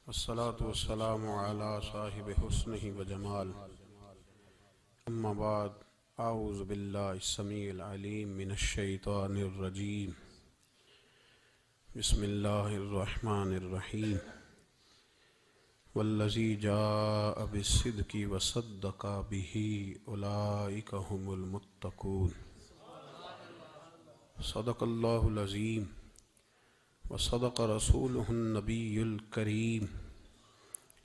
والصلاة والسلام على صاحب حسنه وجمال. أما بعد، أعوذ بالله السميع العليم من الشيطان الرجيم. بسم الله الرحمن الرحيم. والذي جاء بالصدق وصدق به أولئك هم المتقون. صدق الله العظيم وصدق رسوله النبي الكريم.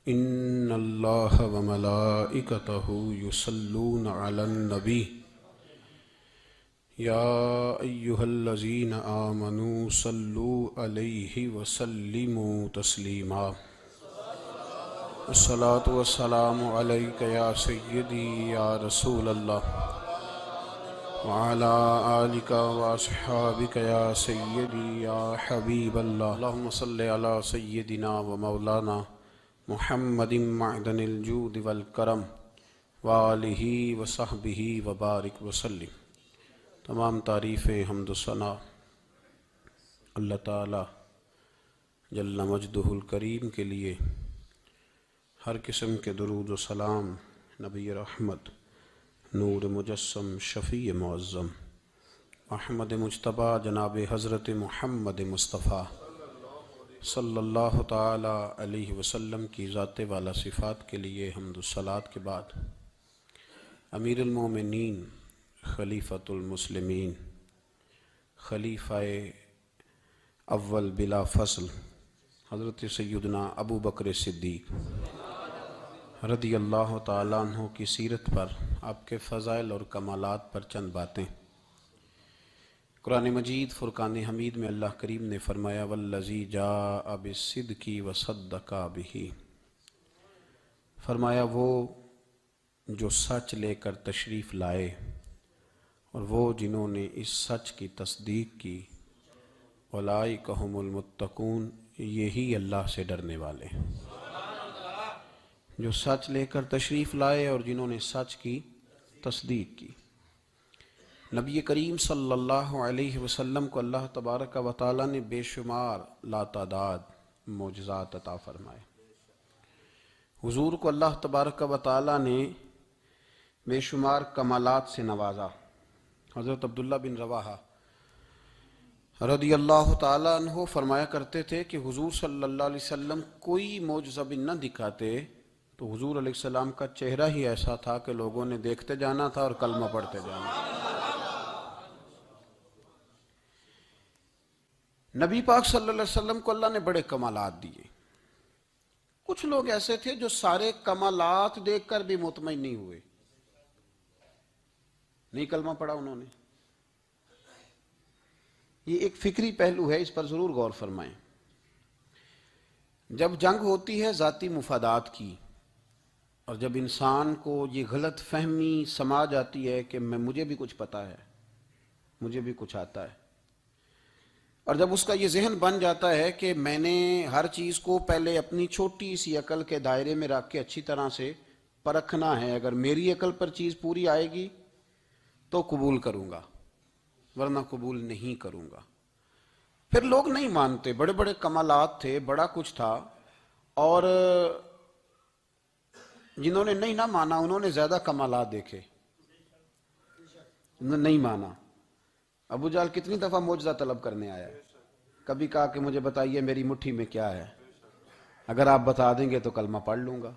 إن الله وملائكته يصلون على النبي يا أيها الذين آمنوا صلوا عليه وسلموا تسليما. الصلاة والسلام عليك يا سيدي يا رسول الله وعلى آلك وأصحابك يا سيدي يا حبيب الله. اللهم صل على سيدنا ومولانا محمد معدن الجود والکرم وآلہ وصحبہ وبارک وسلم. تمام تعریفیں حمد و ثنا اللہ تعالی جل مجدہ الکریم کے لیے. ہر قسم کے درود و سلام نبی رحمت، نور مجسم، شفیع معظم، احمد مجتبیٰ جناب حضرت محمد مصطفیٰ صلی اللہ تعالی علیہ وسلم کی ذات والا صفات کے لیے حمد و صلات کے بعد، امیر المومنین، خلیفۃ المسلمین، خلیفہ اول بلا فصل حضرت سیدنا ابو بکر صدیق رضی اللہ تعالیٰ عنہ کی سیرت پر، آپ کے فضائل اور کمالات پر چند باتیں. قرآن مجید فرقان حمید میں اللہ کریم نے فرمایا والذی جاء بالصدق وصدق بہ، فرمایا وہ جو سچ لے کر تشریف لائے اور وہ جنہوں نے اس سچ کی تصدیق کی. اولئک ھم المتقون، یہی اللہ سے ڈرنے والے ہیں. جو سچ لے کر تشریف لائے اور جنہوں نے سچ کی تصدیق کی. نبی کریم صلی اللہ علیہ وسلم کو اللہ تبارک و تعالیٰ نے بے شمار لاتعداد معجزات عطا فرمائے. حضور کو اللہ تبارک و تعالیٰ نے بے شمار کمالات سے نوازا. حضرت عبداللہ بن رواحہ رضی اللہ تعالیٰ عنہ فرمایا کرتے تھے کہ حضور صلی اللہ علیہ وسلم کوئی معجزہ بھی نہ دکھاتے تو حضور علیہ السلام کا چہرہ ہی ایسا تھا کہ لوگوں نے دیکھتے جانا تھا اور کلمہ پڑھتے جانا. نبی پاک صلی اللہ علیہ وسلم کو اللہ نے بڑے کمالات دیے. کچھ لوگ ایسے تھے جو سارے کمالات دیکھ کر بھی مطمئن نہیں ہوئے، نہیں کلمہ پڑھا انہوں نے. یہ ایک فکری پہلو ہے، اس پر ضرور غور فرمائیں. جب جنگ ہوتی ہے ذاتی مفادات کی، اور جب انسان کو یہ غلط فہمی سما جاتی ہے کہ مجھے بھی کچھ پتہ ہے، مجھے بھی کچھ آتا ہے، اور جب اس کا یہ ذہن بن جاتا ہے کہ میں نے ہر چیز کو پہلے اپنی چھوٹی سی عقل کے دائرے میں رکھ کے اچھی طرح سے پرکھنا ہے، اگر میری عقل پر چیز پوری آئے گی تو قبول کروں گا ورنہ قبول نہیں کروں گا. پھر لوگ نہیں مانتے. بڑے بڑے کمالات تھے، بڑا کچھ تھا، اور جنہوں نے نہیں نہ مانا انہوں نے زیادہ کمالات دیکھے، نہیں مانا. ابو جہل کتنی دفعہ معجزہ طلب کرنے آیا ہے، کبھی کہا کہ مجھے بتائیے میری مٹھی میں کیا ہے، اگر آپ بتا دیں گے تو کلمہ پڑھ لوں گا.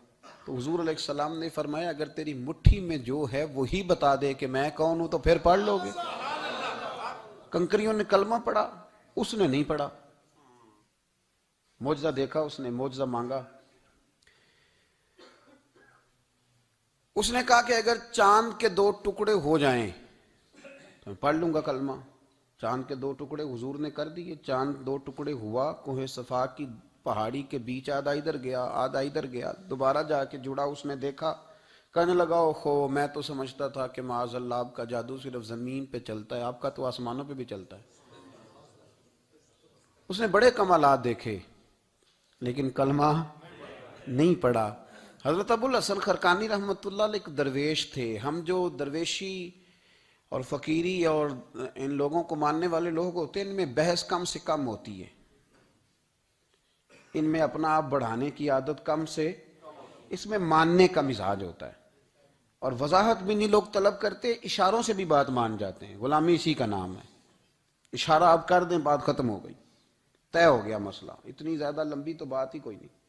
تو حضور علیہ السلام نے فرمایا اگر تیری مٹھی میں جو ہے وہی بتا دے کہ میں کون ہوں تو پھر پڑھ لو گے. کنکریوں نے کلمہ پڑھا، اس نے نہیں پڑھا. معجزہ دیکھا، اس نے معجزہ مانگا. اس نے کہا کہ اگر چاند کے 2 ٹکڑے ہو جائیں تو میں پڑھ لوں گا کلمہ. چاند کے 2 ٹکڑے حضور نے کر دیے. چاند 2 ٹکڑے ہوا، کوہ صفا کی پہاڑی کے بیچ آدھا ادھر گیا آدھا ادھر گیا، دوبارہ جا کے جڑا. اس نے دیکھا، کہنے لگا اوہو میں تو سمجھتا تھا کہ معاذ اللہ آپ کا جادو صرف زمین پہ چلتا ہے، آپ کا تو آسمانوں پہ بھی چلتا ہے. اس نے بڑے کمالات دیکھے لیکن کلمہ نہیں پڑھا. حضرت ابو الحسن خرقانی رحمۃ اللہ علیہ ایک درویش تھے. ہم جو درویشی اور فقیری اور ان لوگوں کو ماننے والے لوگ ہوتے ہیں ان میں بحث کم سے کم ہوتی ہے. ان میں اپنا آپ بڑھانے کی عادت کم سے، اس میں ماننے کا مزاج ہوتا ہے، اور وضاحت بھی نہیں لوگ طلب کرتے، اشاروں سے بھی بات مان جاتے ہیں، غلامی اسی کا نام ہے، اشارہ آپ کر دیں بات ختم ہو گئی، طے ہو گیا مسئلہ، اتنی زیادہ لمبی تو بات ہی کوئی نہیں۔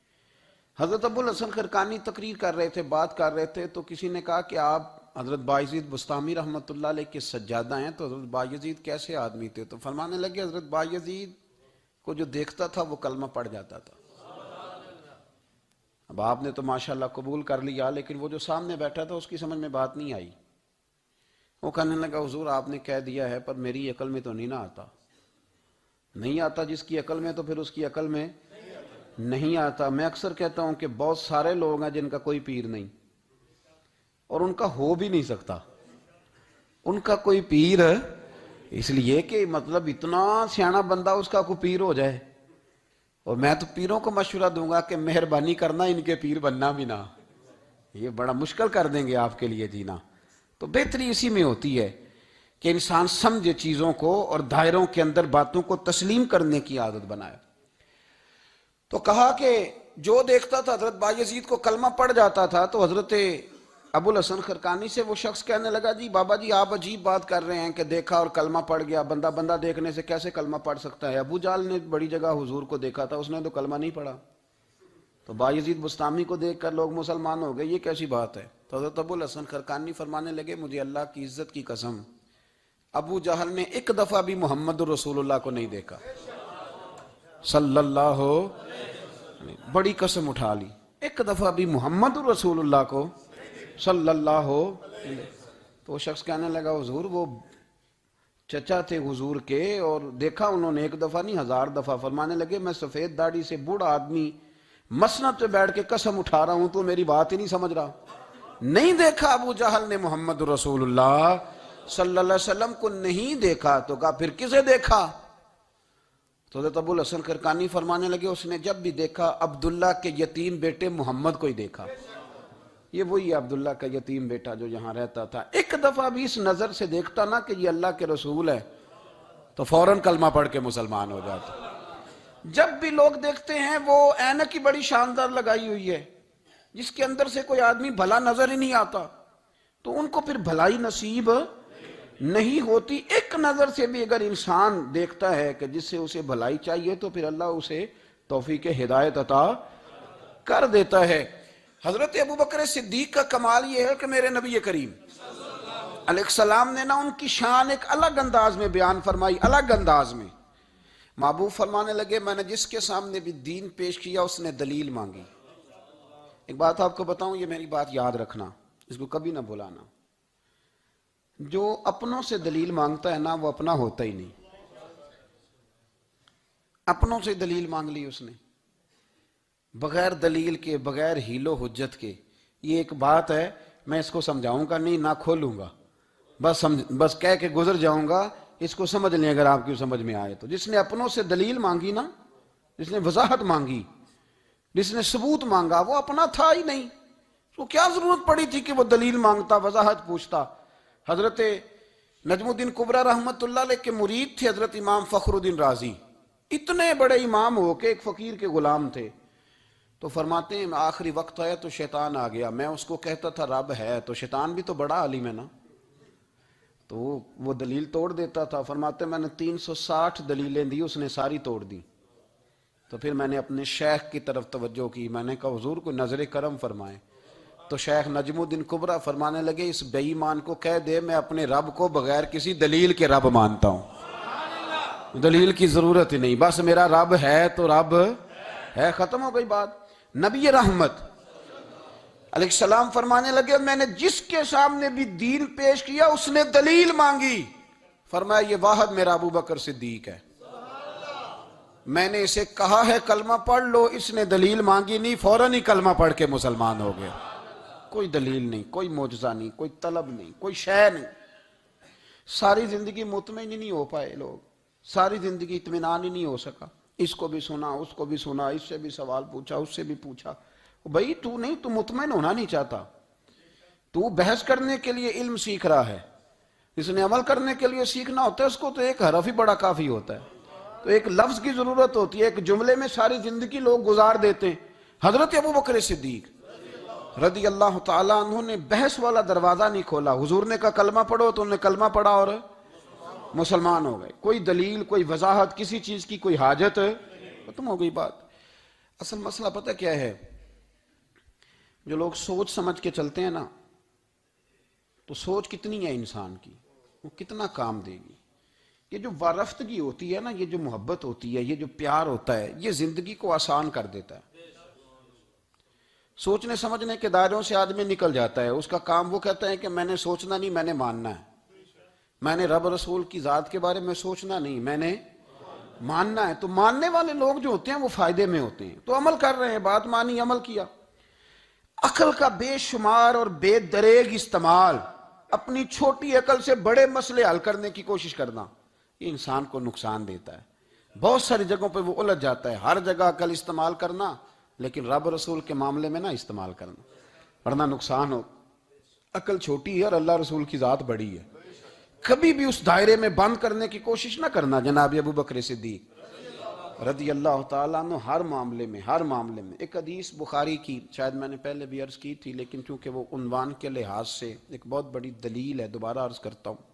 حضرت ابو الحسن خرقانی تقریر کر رہے تھے، بات کر رہے تھے، تو کسی نے کہا کہ آپ حضرت بایزید بسطامی رحمۃ اللہ علیہ کے سجادہ ہیں، تو حضرت بایزید کیسے آدمی تھے؟ تو فرمانے لگے حضرت بایزید کو جو دیکھتا تھا وہ کلمہ پڑھ جاتا تھا۔ اب آپ نے تو ماشاءاللہ قبول کر لیا، لیکن وہ جو سامنے بیٹھا تھا اس کی سمجھ میں بات نہیں آئی۔ وہ کہنے لگا حضور آپ نے کہہ دیا ہے، پر میری عقل میں تو نہیں نہ آتا۔ نہیں آتا جس کی عقل میں، تو پھر اس کی عقل میں نہیں آتا۔ میں اکثر کہتا ہوں کہ بہت سارے لوگ ہیں جن کا کوئی پیر نہیں، اور ان کا ہو بھی نہیں سکتا، ان کا کوئی پیر، اس لیے کہ مطلب اتنا سیاںا بندہ اس کا کوئی پیر ہو جائے۔ اور میں تو پیروں کو مشورہ دوں گا کہ مہربانی کرنا ان کے پیر بننا بھی نہ، یہ بڑا مشکل کر دیں گے آپ کے لیے جینا۔ تو بہتری اسی میں ہوتی ہے کہ انسان سمجھے چیزوں کو اور دائروں کے اندر باتوں کو تسلیم کرنے کی عادت بنائے۔ تو کہا کہ جو دیکھتا تھا حضرت بایزید کو کلمہ پڑھ جاتا تھا، تو حضرت ابو الحسن خرقانی سے وہ شخص کہنے لگا جی بابا جی آپ عجیب بات کر رہے ہیں کہ دیکھا اور کلمہ پڑھ گیا، بندہ دیکھنے سے کیسے کلمہ پڑھ سکتا ہے؟ ابو جہل نے بڑی جگہ حضور کو دیکھا تھا، اس نے تو کلمہ نہیں پڑھا، تو بایزید بسطامی کو دیکھ کر لوگ مسلمان ہو گئے، یہ کیسی بات ہے؟ تو حضرت ابو الحسن خرقانی فرمانے لگے مجھے اللہ کی عزت کی قسم، ابو جہل نے ایک دفعہ بھی محمد رسول اللہ کو نہیں دیکھا صلی اللہ ہو، بڑی قسم اٹھا لی، ایک دفعہ بھی محمد رسول اللہ کو صلی اللہ ہو۔ تو وہ شخص کہنے لگا حضور وہ چچا تھے حضور کے، اور دیکھا انہوں نے ایک دفعہ نہیں 1000 دفعہ۔ فرمانے لگے میں سفید داڑھی سے بوڑھا آدمی مسند پہ بیٹھ کے قسم اٹھا رہا ہوں، تو میری بات ہی نہیں سمجھ رہا، نہیں دیکھا ابو جہل نے محمد رسول اللہ صلی اللہ علیہ وسلم کو، نہیں دیکھا۔ تو کہا پھر کسے دیکھا؟ تو حضرت ابو الحسن خرقانی فرمانے لگے اس نے جب بھی دیکھا عبداللہ کے یتیم بیٹے محمد کو ہی دیکھا، یہ وہی عبداللہ کا یتیم بیٹا جو یہاں رہتا تھا، ایک دفعہ بھی اس نظر سے دیکھتا نا کہ یہ اللہ کے رسول ہے، تو فوراً کلمہ پڑھ کے مسلمان ہو جاتا۔ جب بھی لوگ دیکھتے ہیں وہ اینک کی بڑی شاندار لگائی ہوئی ہے، جس کے اندر سے کوئی آدمی بھلا نظر ہی نہیں آتا، تو ان کو پھر بھلائی نصیب نہیں ہوتی۔ ایک نظر سے بھی اگر انسان دیکھتا ہے کہ جس سے اسے بھلائی چاہیے، تو پھر اللہ اسے توفیق ہدایت عطا کر دیتا ہے۔ حضرت ابو بکر صدیق کا کمال یہ ہے کہ میرے نبی کریم علیہ السلام نے نا ان کی شان ایک الگ انداز میں بیان فرمائی، الگ انداز میں۔ محبوب فرمانے لگے میں نے جس کے سامنے بھی دین پیش کیا اس نے دلیل مانگی۔ ایک بات آپ کو بتاؤں، یہ میری بات یاد رکھنا، اس کو کبھی نہ بھلانا، جو اپنوں سے دلیل مانگتا ہے نا وہ اپنا ہوتا ہی نہیں۔ اپنوں سے دلیل مانگ لی اس نے بغیر دلیل کے، بغیر حیل و حجت کے۔ یہ ایک بات ہے، میں اس کو سمجھاؤں گا نہیں، نہ کھولوں گا، بس کہہ کے گزر جاؤں گا، اس کو سمجھ لیں اگر آپ کی سمجھ میں آئے تو۔ جس نے اپنوں سے دلیل مانگی نا، جس نے وضاحت مانگی، جس نے ثبوت مانگا، وہ اپنا تھا ہی نہیں، تو کیا ضرورت پڑی تھی کہ وہ دلیل مانگتا، وضاحت پوچھتا۔ حضرت نجم الدین کبریٰ رحمت اللہ علیہ کے مرید تھے حضرت امام فخر الدین رازی، اتنے بڑے امام ہو کے ایک فقیر کے غلام تھے۔ تو فرماتے ہیں آخری وقت آیا تو شیطان آ گیا، میں اس کو کہتا تھا رب ہے، تو شیطان بھی تو بڑا عالم ہے نا، تو وہ دلیل توڑ دیتا تھا۔ فرماتے میں نے 360 دلیلیں دی، اس نے ساری توڑ دی۔ تو پھر میں نے اپنے شیخ کی طرف توجہ کی، میں نے کہا حضور کو نظر کرم فرمائیں۔ تو شیخ نجم الدین کبریٰ فرمانے لگے اس بے ایمان کو کہہ دے میں اپنے رب کو بغیر کسی دلیل کے رب مانتا ہوں، دلیل کی ضرورت ہی نہیں، بس میرا رب ہے تو رب ہے، ختم ہو گئی بات۔ نبی رحمت علیہ السلام فرمانے لگے میں نے جس کے سامنے بھی دین پیش کیا اس نے دلیل مانگی، فرمایا یہ واحد میرا ابو بکر صدیق ہے، میں نے اسے کہا ہے کلمہ پڑھ لو، اس نے دلیل مانگی نہیں، فوراً ہی کلمہ پڑھ کے مسلمان ہو گیا۔ کوئی دلیل نہیں، کوئی معجزہ نہیں، کوئی طلب نہیں، کوئی شے نہیں۔ ساری زندگی مطمئن ہی نہیں ہو پائے لوگ، ساری زندگی اطمینان ہی نہیں ہو سکا، اس کو بھی سنا، اس کو بھی سنا، اس سے بھی سوال پوچھا، اس سے بھی پوچھا۔ بھئی تو مطمئن ہونا نہیں چاہتا، تو بحث کرنے کے لیے علم سیکھ رہا ہے، اس نے عمل کرنے کے لیے سیکھنا ہوتا ہے، اس کو تو ایک حرف ہی بڑا کافی ہوتا ہے۔ تو ایک لفظ کی ضرورت ہوتی ہے، ایک جملے میں ساری زندگی لوگ گزار دیتے ہیں۔ حضرت ابو بکر صدیق رضی اللہ تعالیٰ عنہ نے بحث والا دروازہ نہیں کھولا، حضور نے کہا کلمہ پڑھو تو انہوں نے کلمہ پڑھا اور مسلمان ہو گئے۔ کوئی دلیل، کوئی وضاحت، کسی چیز کی کوئی حاجت، ختم ہو گئی بات۔ اصل مسئلہ پتہ کیا ہے، جو لوگ سوچ سمجھ کے چلتے ہیں نا، تو سوچ کتنی ہے انسان کی، وہ کتنا کام دے گی۔ یہ جو وارفتگی ہوتی ہے نا، یہ جو محبت ہوتی ہے، یہ جو پیار ہوتا ہے، یہ زندگی کو آسان کر دیتا ہے۔ سوچنے سمجھنے کے دائروں سے آدمی نکل جاتا ہے، اس کا کام وہ کہتا ہے کہ میں نے سوچنا نہیں، میں نے ماننا ہے، میں نے رب رسول کی ذات کے بارے میں سوچنا نہیں، میں نے ماننا ہے۔ تو ماننے والے لوگ جو ہوتے ہیں وہ فائدے میں ہوتے ہیں، تو عمل کر رہے ہیں، بات مانی، عمل کیا۔ عقل کا بے شمار اور بے دریغ استعمال، اپنی چھوٹی عقل سے بڑے مسئلے حل کرنے کی کوشش کرنا، یہ انسان کو نقصان دیتا ہے۔ بہت ساری جگہوں پہ وہ الجھ جاتا ہے۔ ہر جگہ عقل استعمال کرنا، لیکن رب رسول کے معاملے میں نہ استعمال کرنا، ورنہ نقصان ہو۔ عقل چھوٹی ہے اور اللہ رسول کی ذات بڑی ہے، کبھی بھی اس دائرے میں بند کرنے کی کوشش نہ کرنا۔ جناب ابو بکر صدیق رضی اللہ تعالیٰ عنہ ہر معاملے میں ایک حدیث بخاری کی، شاید میں نے پہلے بھی عرض کی تھی، لیکن چونکہ وہ عنوان کے لحاظ سے ایک بہت بڑی دلیل ہے، دوبارہ عرض کرتا ہوں۔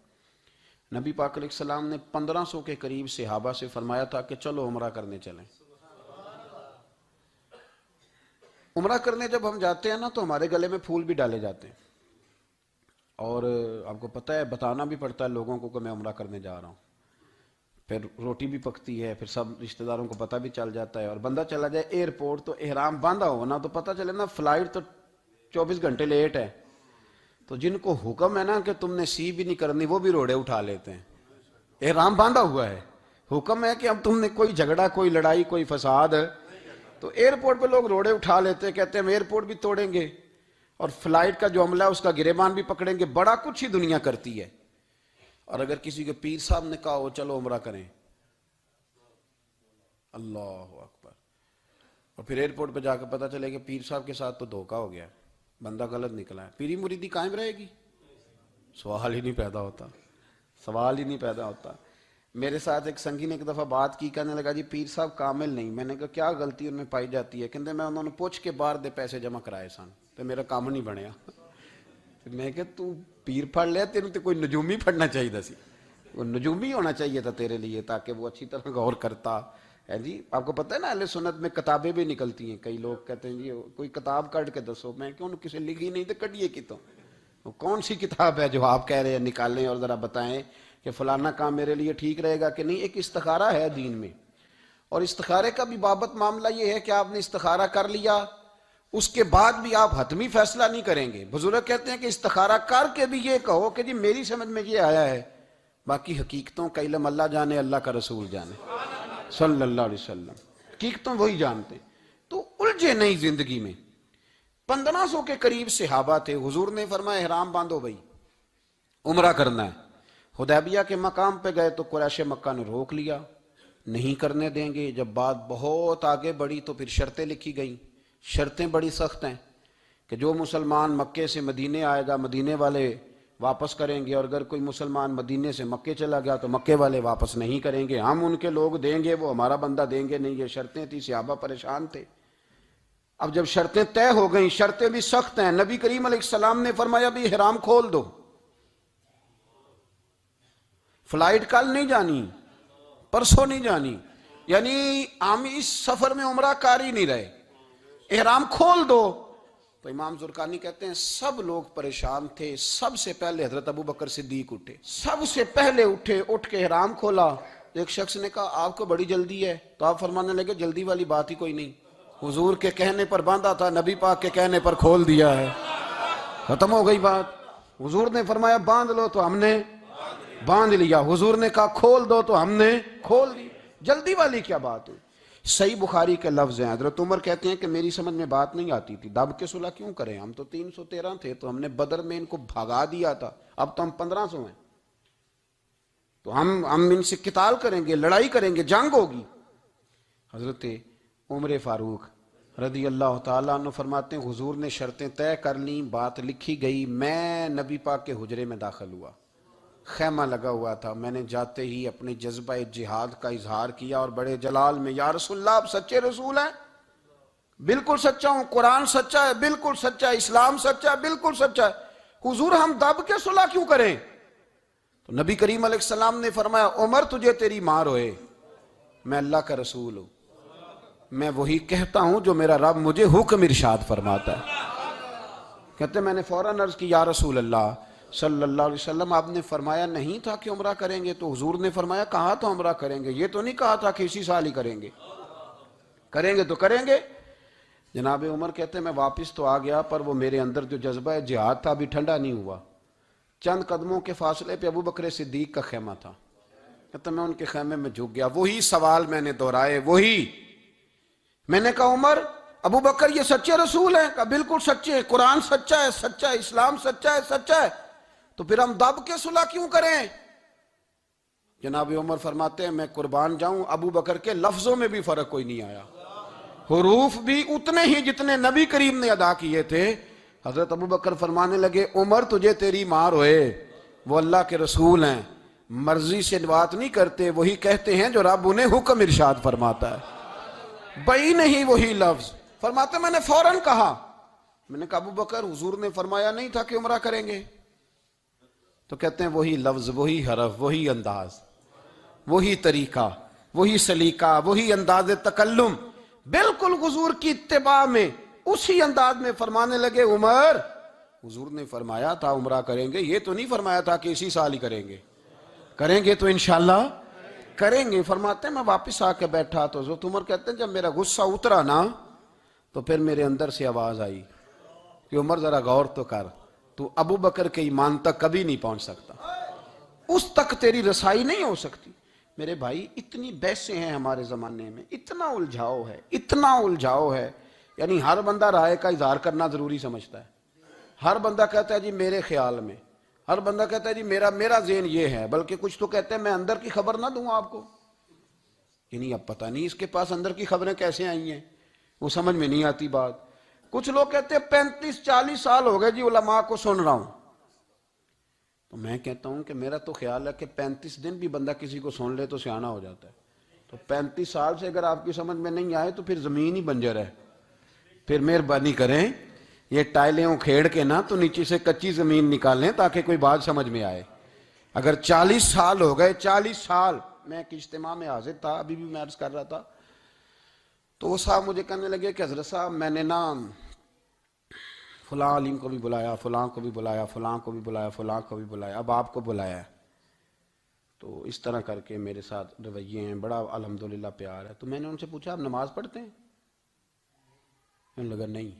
نبی پاک علیہ السلام نے 1500 کے قریب صحابہ سے فرمایا تھا کہ چلو عمرہ کرنے چلیں۔ عمرہ کرنے جب ہم جاتے ہیں نا تو ہمارے گلے میں پھول بھی ڈالے جاتے ہیں، اور آپ کو پتہ ہے بتانا بھی پڑتا ہے لوگوں کو کہ میں عمرہ کرنے جا رہا ہوں۔ پھر روٹی بھی پکتی ہے، پھر سب رشتہ داروں کو پتہ بھی چل جاتا ہے، اور بندہ چلا جائے ایئرپورٹ تو احرام باندھا ہو نا، تو پتہ چلے نا فلائٹ تو 24 گھنٹے لیٹ ہے، تو جن کو حکم ہے نا کہ تم نے سی بھی نہیں کرنی، وہ بھی روڑے اٹھا لیتے ہیں۔ احرام باندھا ہوا ہے، حکم ہے کہ اب تم نے کوئی جھگڑا، کوئی لڑائی، کوئی فساد، تو ایئرپورٹ پہ لوگ روڑے اٹھا لیتے ہیں، کہتے ہیں ہم ایئرپورٹ بھی توڑیں گے اور فلائٹ کا جو عملہ ہے اس کا گریبان بھی پکڑیں گے۔ بڑا کچھ ہی دنیا کرتی ہے، اور اگر کسی کے پیر صاحب نے کہا ہو چلو عمرہ کریں، اللہ اکبر، اور پھر ایئرپورٹ پہ جا کے پتہ چلے کہ پیر صاحب کے ساتھ تو دھوکہ ہو گیا، بندہ غلط نکلا ہے، پیری مریدی قائم رہے گی؟ سوال ہی نہیں پیدا ہوتا۔ میرے ساتھ ایک سنگی نے ایک دفعہ بات کی، کہنے لگا جی پیر صاحب کامل نہیں۔ میں نے کہا کیا غلطی ان میں پائی جاتی ہے؟ کہتے میں انہوں نے پوچھ کے باہر دے پیسے جمع کرائے سن تو میرا کام نہیں بنیا۔ میں کہ تو پیر پڑھ لیا، تیرے تو کوئی نجومی پڑھنا چاہیے سی، وہ نجومی ہونا چاہیے تھا تیرے لیے، تاکہ وہ اچھی طرح غور کرتا ہے۔ جی آپ کو پتہ ہے نا اہل سنت میں کتابیں بھی نکلتی ہیں، کئی لوگ کہتے ہیں جی کوئی کتاب کٹ کے دسو، میں کیوں کسی لکھی نہیں تو کٹیے کی تو وہ کون سی کتاب ہے جو آپ کہہ رہے ہیں نکالیں اور ذرا بتائیں کہ فلانا کام میرے لیے ٹھیک رہے گا کہ نہیں۔ ایک استخارہ ہے دین میں، اور استخارے کا بھی بابت معاملہ یہ ہے کہ آپ نے استخارہ کر لیا، اس کے بعد بھی آپ حتمی فیصلہ نہیں کریں گے۔ بزرگ کہتے ہیں کہ استخارہ کر کے بھی یہ کہو کہ جی میری سمجھ میں یہ آیا ہے، باقی حقیقتوں کا علم اللہ جانے، اللہ کا رسول جانے صلی اللہ علیہ وسلم، حقیقتوں وہی جانتے۔ تو الجھے نہیں زندگی میں۔ 1500 کے قریب صحابہ تھے، حضور نے فرمایا احرام باندھو بھائی، عمرہ کرنا ہے۔ حدیبیہ کے مقام پہ گئے تو قریش مکہ نے روک لیا، نہیں کرنے دیں گے۔ جب بات بہت آگے بڑھی تو پھر شرطیں لکھی گئیں، شرطیں بڑی سخت ہیں کہ جو مسلمان مکے سے مدینے آئے گا مدینے والے واپس کریں گے، اور اگر کوئی مسلمان مدینے سے مکے چلا گیا تو مکے والے واپس نہیں کریں گے، ہم ان کے لوگ دیں گے، وہ ہمارا بندہ دیں گے نہیں۔ یہ شرطیں تھی، صحابہ پریشان تھے۔ اب جب شرطیں طے ہو گئیں، شرطیں بھی سخت ہیں، نبی کریم علیہ السلام نے فرمایا بھی احرام کھول دو، فلائٹ کل نہیں جانی، پرسوں نہیں جانی، یعنی ہم اس سفر میں عمرہ کار ہی نہیں رہے، احرام کھول دو۔ تو امام زرقانی کہتے ہیں سب لوگ پریشان تھے، سب سے پہلے حضرت ابو بکر صدیق اٹھے، سب سے پہلے اٹھے، اٹھ کے احرام کھولا۔ ایک شخص نے کہا آپ کو بڑی جلدی ہے، تو آپ فرمانے لگے جلدی والی بات ہی کوئی نہیں، حضور کے کہنے پر باندھا تھا، نبی پاک کے کہنے پر کھول دیا ہے، ختم ہو گئی بات۔ حضور نے فرمایا باندھ لو تو ہم نے باندھ لیا، حضور نے کہا کھول دو تو ہم نے کھول دی، جلدی والی کیا بات ہوئی؟ صحیح بخاری کے لفظ ہیں، حضرت عمر کہتے ہیں کہ میری سمجھ میں بات نہیں آتی تھی، دب کے صلح کیوں کریں، ہم تو 313 تھے، تو ہم نے بدر میں ان کو بھگا دیا تھا، اب تو ہم 1500 ہیں، تو ہم ان سے قتال کریں گے، لڑائی کریں گے، جنگ ہوگی۔ حضرت عمر فاروق رضی اللہ تعالیٰ عنہ فرماتے ہیں حضور نے شرطیں طے کر لیں، بات لکھی گئی، میں نبی پاک کے حجرے میں داخل ہوا، خیمہ لگا ہوا تھا، میں نے جاتے ہی اپنے جذبہ جہاد کا اظہار کیا اور بڑے جلال میں، یا رسول اللہ آپ سچے رسول ہیں؟ بالکل سچا ہوں، قرآن سچا ہے، بالکل سچا ہے، اسلام سچا ہے، بالکل سچا ہے، حضور ہم دب کے صلح کیوں کریں؟ تو نبی کریم علیہ السلام نے فرمایا عمر تجھے تیری ماں روئے، میں اللہ کا رسول ہوں، میں وہی کہتا ہوں جو میرا رب مجھے حکم ارشاد فرماتا ہے۔ کہتے میں نے فوراً عرض کی یا رسول اللہ صلی اللہ علیہ وسلم آپ نے فرمایا نہیں تھا کہ عمرہ کریں گے؟ تو حضور نے فرمایا کہا تو عمرہ کریں گے، یہ تو نہیں کہا تھا کہ اسی سال ہی کریں گے، کریں گے تو کریں گے۔ جناب عمر کہتے ہیں میں واپس تو آ گیا، پر وہ میرے اندر جو جذبہ جہاد تھا ابھی ٹھنڈا نہیں ہوا۔ چند قدموں کے فاصلے پہ ابو بکر صدیق کا خیمہ تھا، کہتے میں ان کے خیمے میں جھک گیا، وہی سوال میں نے دہرائے، وہی میں نے کہا عمر ابو بکر یہ سچے رسول ہیں؟ کہا بالکل سچے ہیں، قرآن سچا ہے، سچا ہے، اسلام سچا ہے، سچا ہے، تو پھر ہم دب کے صلح کیوں کریں؟ جناب عمر فرماتے ہیں میں قربان جاؤں ابو بکر کے لفظوں میں بھی فرق کوئی نہیں آیا، حروف بھی اتنے ہی جتنے نبی کریم نے ادا کیے تھے۔ حضرت ابو بکر فرمانے لگے عمر تجھے تیری ماں روئے، وہ اللہ کے رسول ہیں، مرضی سے بات نہیں کرتے، وہی کہتے ہیں جو رب انہیں حکم ارشاد فرماتا ہے، بئی نہیں وہی لفظ۔ فرماتے میں نے فوراً کہا، میں نے کہا ابو بکر حضور نے فرمایا نہیں تھا کہ عمرہ کریں گے؟ تو کہتے ہیں وہی لفظ، وہی حرف، وہی انداز، وہی طریقہ، وہی سلیقہ، وہی انداز تکلم، بالکل حضور کی اتباع میں اسی انداز میں فرمانے لگے عمر حضور نے فرمایا تھا عمرہ کریں گے، یہ تو نہیں فرمایا تھا کہ اسی سال ہی کریں گے، کریں گے تو انشاءاللہ کریں گے۔ فرماتے ہیں میں واپس آ کے بیٹھا تو حضرت عمر کہتے ہیں جب میرا غصہ اترا نا تو پھر میرے اندر سے آواز آئی کہ عمر ذرا غور تو کر، تو ابو بکر کے ایمان تک کبھی نہیں پہنچ سکتا، اس تک تیری رسائی نہیں ہو سکتی۔ میرے بھائی اتنی بحثیں ہیں ہمارے زمانے میں، اتنا الجھاؤ ہے، اتنا الجھاؤ ہے، یعنی ہر بندہ رائے کا اظہار کرنا ضروری سمجھتا ہے، ہر بندہ کہتا ہے جی میرے خیال میں، ہر بندہ کہتا ہے جی میرا ذہن یہ ہے، بلکہ کچھ تو کہتے ہیں میں اندر کی خبر نہ دوں آپ کو، یعنی اب پتہ نہیں اس کے پاس اندر کی خبریں کیسے آئی ہیں، وہ سمجھ میں نہیں آتی بات۔ کچھ لوگ کہتے ہیں 35-40 سال ہو گئے جی علماء کو سن رہا ہوں، تو میں کہتا ہوں کہ میرا تو خیال ہے کہ 35 دن بھی بندہ کسی کو سن لے تو سیاںا ہو جاتا ہے، تو 35 سال سے اگر آپ کی سمجھ میں نہیں آئے تو پھر زمین ہی بنجر ہے، پھر مہربانی کریں یہ ٹائلیں اکھیڑ کے نا تو نیچے سے کچی زمین نکالیں تاکہ کوئی بات سمجھ میں آئے۔ اگر 40 سال ہو گئے، 40 سال، میں ایک اجتماع میں حاضر تھا، ابھی بھی میں عرض کر رہا تھا، تو وہ صاحب مجھے کہنے لگے کہ حضرت صاحب میں نے نا فلاں عالم کو بھی بلایا، فلاں کو بھی بلایا، فلاں کو بھی بلایا، فلاں کو بھی بلایا، اب آپ کو بلایا ہے، تو اس طرح کر کے میرے ساتھ رویے ہیں، بڑا الحمدللہ پیار ہے۔ تو میں نے ان سے پوچھا آپ نماز پڑھتے ہیں؟ انہوں نے لگا نہیں،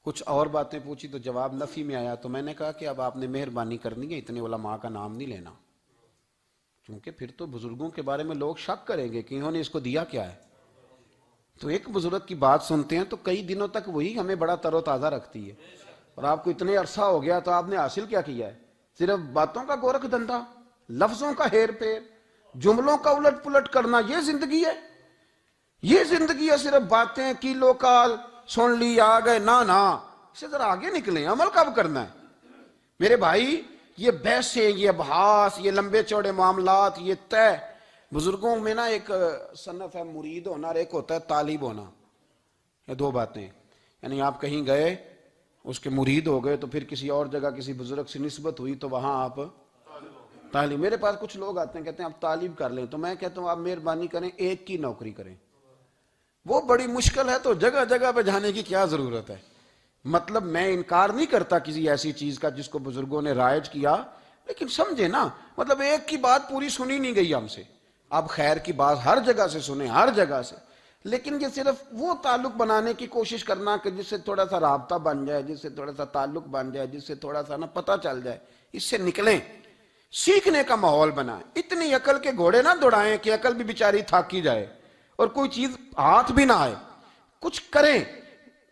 کچھ اور باتیں پوچھی تو جواب نفی میں آیا، تو میں نے کہا کہ اب آپ نے مہربانی کرنی ہے اتنے علماء کا نام نہیں لینا، کیونکہ پھر تو بزرگوں کے بارے میں لوگ شک کریں گے کہ انہوں نے اس کو دیا کیا ہے۔ تو ایک بزرگ کی بات سنتے ہیں تو کئی دنوں تک وہی ہمیں بڑا تر و تازہ رکھتی ہے، اور آپ کو اتنے عرصہ ہو گیا تو آپ نے حاصل کیا کیا ہے؟ صرف باتوں کا گورکھ دھندا، لفظوں کا ہیر پھیر، جملوں کا الٹ پلٹ کرنا، یہ زندگی ہے؟ یہ زندگی ہے صرف باتیں کیلو کال سن لی آ گئے؟ نا اس سے ذرا آگے نکلیں، عمل کب کرنا ہے؟ میرے بھائی یہ بحثیں، یہ ابحاث، یہ لمبے چوڑے معاملات، یہ طے، بزرگوں میں نا ایک صنف ہے مرید ہونا اور ایک ہوتا ہے طالب ہونا، یہ دو باتیں، یعنی آپ کہیں گئے اس کے مرید ہو گئے تو پھر کسی اور جگہ کسی بزرگ سے نسبت ہوئی تو وہاں آپ طالب۔ میرے پاس کچھ لوگ آتے ہیں کہتے ہیں آپ طالب کر لیں، تو میں کہتا ہوں آپ مہربانی کریں ایک کی نوکری کریں، وہ بڑی مشکل ہے تو جگہ جگہ پہ جانے کی کیا ضرورت ہے؟ مطلب میں انکار نہیں کرتا کسی ایسی چیز کا جس کو بزرگوں نے رائج کیا، لیکن سمجھے نا، مطلب ایک کی بات پوری سنی نہیں گئی ہم سے، آپ خیر کی بات ہر جگہ سے سنیں، ہر جگہ سے، لیکن یہ صرف وہ تعلق بنانے کی کوشش کرنا کہ جس سے تھوڑا سا رابطہ بن جائے، جس سے تھوڑا سا تعلق بن جائے، جس سے تھوڑا سا نا پتہ چل جائے، اس سے نکلیں، سیکھنے کا ماحول بنائیں، اتنی عقل کے گھوڑے نہ دوڑائیں کہ عقل بھی بیچاری تھاکی جائے اور کوئی چیز ہاتھ بھی نہ آئے، کچھ کریں،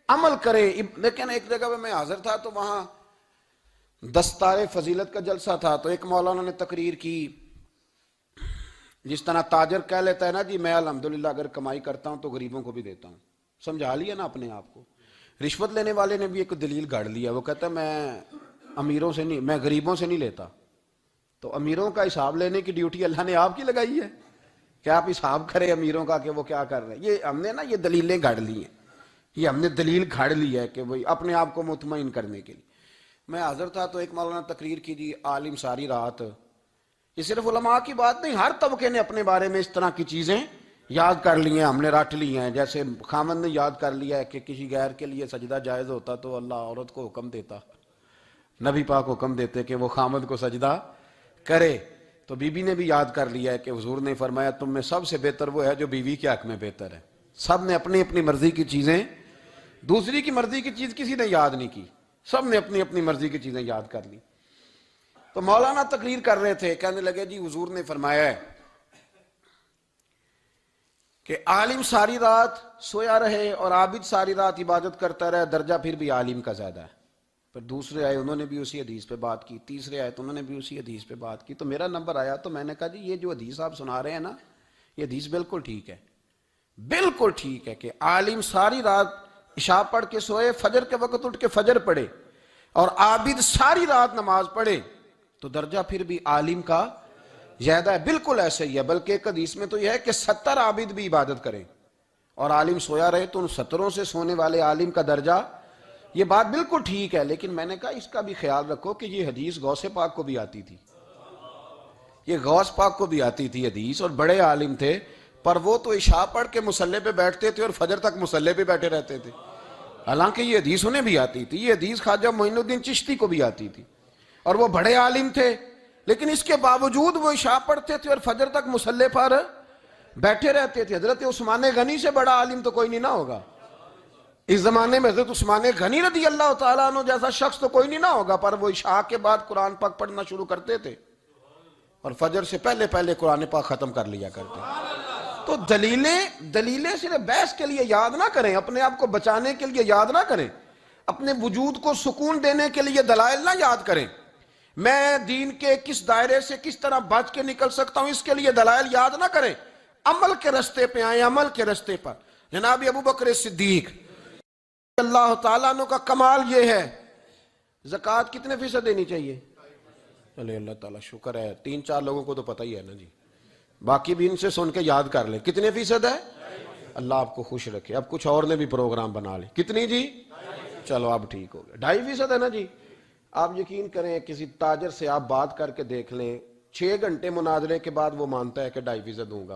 عمل کریں۔ لیکن ایک جگہ پہ میں حاضر تھا تو وہاں دستار فضیلت کا جلسہ تھا، تو ایک مولانا نے تقریر کی، جس طرح تاجر کہہ لیتا ہے نا جی میں الحمدللہ اگر کمائی کرتا ہوں تو غریبوں کو بھی دیتا ہوں، سمجھا لیا نا اپنے آپ کو۔ رشوت لینے والے نے بھی ایک دلیل گاڑ لیا، وہ کہتا ہے میں امیروں سے نہیں، میں غریبوں سے نہیں لیتا، تو امیروں کا حساب لینے کی ڈیوٹی اللہ نے آپ کی لگائی ہے کہ آپ حساب کریں امیروں کا کہ وہ کیا کر رہے ہیں. یہ ہم نے نا یہ دلیلیں گھڑ لی ہیں, یہ ہم نے دلیل گھڑ لی ہے کہ وہی اپنے آپ کو مطمئن کرنے کے لیے. میں حاضر تھا تو ایک مولانا تقریر کی جی, عالم ساری رات. یہ صرف علماء کی بات نہیں, ہر طبقے نے اپنے بارے میں اس طرح کی چیزیں یاد کر لی ہیں, ہم نے رٹ لی ہیں. جیسے خامند نے یاد کر لیا ہے کہ کسی غیر کے لیے سجدہ جائز ہوتا تو اللہ عورت کو حکم دیتا, نبی پاک حکم دیتے کہ وہ خامند کو سجدہ کرے. تو بی بی نے بھی یاد کر لیا ہے کہ حضور نے فرمایا تم میں سب سے بہتر وہ ہے جو بیوی کے حق میں بہتر ہے. سب نے اپنی اپنی مرضی کی چیزیں, دوسری کی مرضی کی چیز کسی نے یاد نہیں کی, سب نے اپنی اپنی مرضی کی چیزیں یاد کر لی. تو مولانا تقریر کر رہے تھے, کہنے لگے جی حضور نے فرمایا ہے کہ عالم ساری رات سویا رہے اور عابد ساری رات عبادت کرتا رہے, درجہ پھر بھی عالم کا زیادہ ہے. پھر دوسرے آئے, انہوں نے بھی اسی حدیث پہ بات کی. تیسرے آئے تو انہوں نے بھی اسی حدیث پہ بات کی. تو میرا نمبر آیا تو میں نے کہا جی یہ جو حدیث آپ سنا رہے ہیں نا, یہ حدیث بالکل ٹھیک ہے, بالکل ٹھیک ہے کہ عالم ساری رات عشاء پڑھ کے سوئے, فجر کے وقت اٹھ کے فجر پڑھے, اور عابد ساری رات نماز پڑھے تو درجہ پھر بھی عالم کا زیادہ ہے. بالکل ایسے ہی ہے, بلکہ ایک حدیث میں تو یہ ہے کہ 70 عابد بھی عبادت کریں اور عالم سویا رہے تو ان 70 سے سونے والے عالم کا درجہ. یہ بات بالکل ٹھیک ہے, لیکن میں نے کہا اس کا بھی خیال رکھو کہ یہ حدیث غوث پاک کو بھی آتی تھی, یہ غوث پاک کو بھی آتی تھی حدیث, اور بڑے عالم تھے, پر وہ تو عشاء پڑھ کے مصلے پہ بیٹھتے تھے اور فجر تک مصلے پہ بیٹھے رہتے تھے. حالانکہ یہ حدیث انہیں بھی آتی تھی, یہ حدیث خواجہ معین الدین چشتی کو بھی آتی تھی, اور وہ بڑے عالم تھے, لیکن اس کے باوجود وہ عشاء پڑھتے تھے اور فجر تک مصلے پر بیٹھے رہتے تھے. حضرت عثمان غنی سے بڑا عالم تو کوئی نہیں نہ ہوگا اس زمانے میں. حضرت عثمان غنی رضی اللہ تعالیٰ عنہ جیسا شخص تو کوئی نہیں نہ ہوگا, پر وہ عشاء کے بعد قرآن پاک پڑھنا شروع کرتے تھے اور فجر سے پہلے پہلے قرآن پاک ختم کر لیا کرتے. تو دلیلیں صرف بحث کے لیے یاد نہ کریں, اپنے آپ کو بچانے کے لیے یاد نہ کریں, اپنے وجود کو سکون دینے کے لیے دلائل نہ یاد کریں. میں دین کے کس دائرے سے کس طرح بچ کے نکل سکتا ہوں اس کے لیے دلائل یاد نہ کریں, عمل کے رستے پہ آئیں, عمل کے رستے پر. جناب ابو بکر صدیق اللہ تعالیٰ عنہ کا کمال یہ ہے, زکوٰۃ کتنے فیصد دینی چاہیے؟ چلے اللہ تعالیٰ شکر ہے, 3-4 لوگوں کو تو پتہ ہی ہے نا جی, باقی بھی ان سے سن کے یاد کر لیں. کتنے فیصد ہے؟ اللہ آپ کو خوش رکھے. اب کچھ اور نے بھی پروگرام بنا لے. کتنی جی؟ چلو اب ٹھیک ہو گیا, 2.5% ہے نا جی. آپ یقین کریں کسی تاجر سے آپ بات کر کے دیکھ لیں, 6 گھنٹے مناظرے کے بعد وہ مانتا ہے کہ 2.5% دوں گا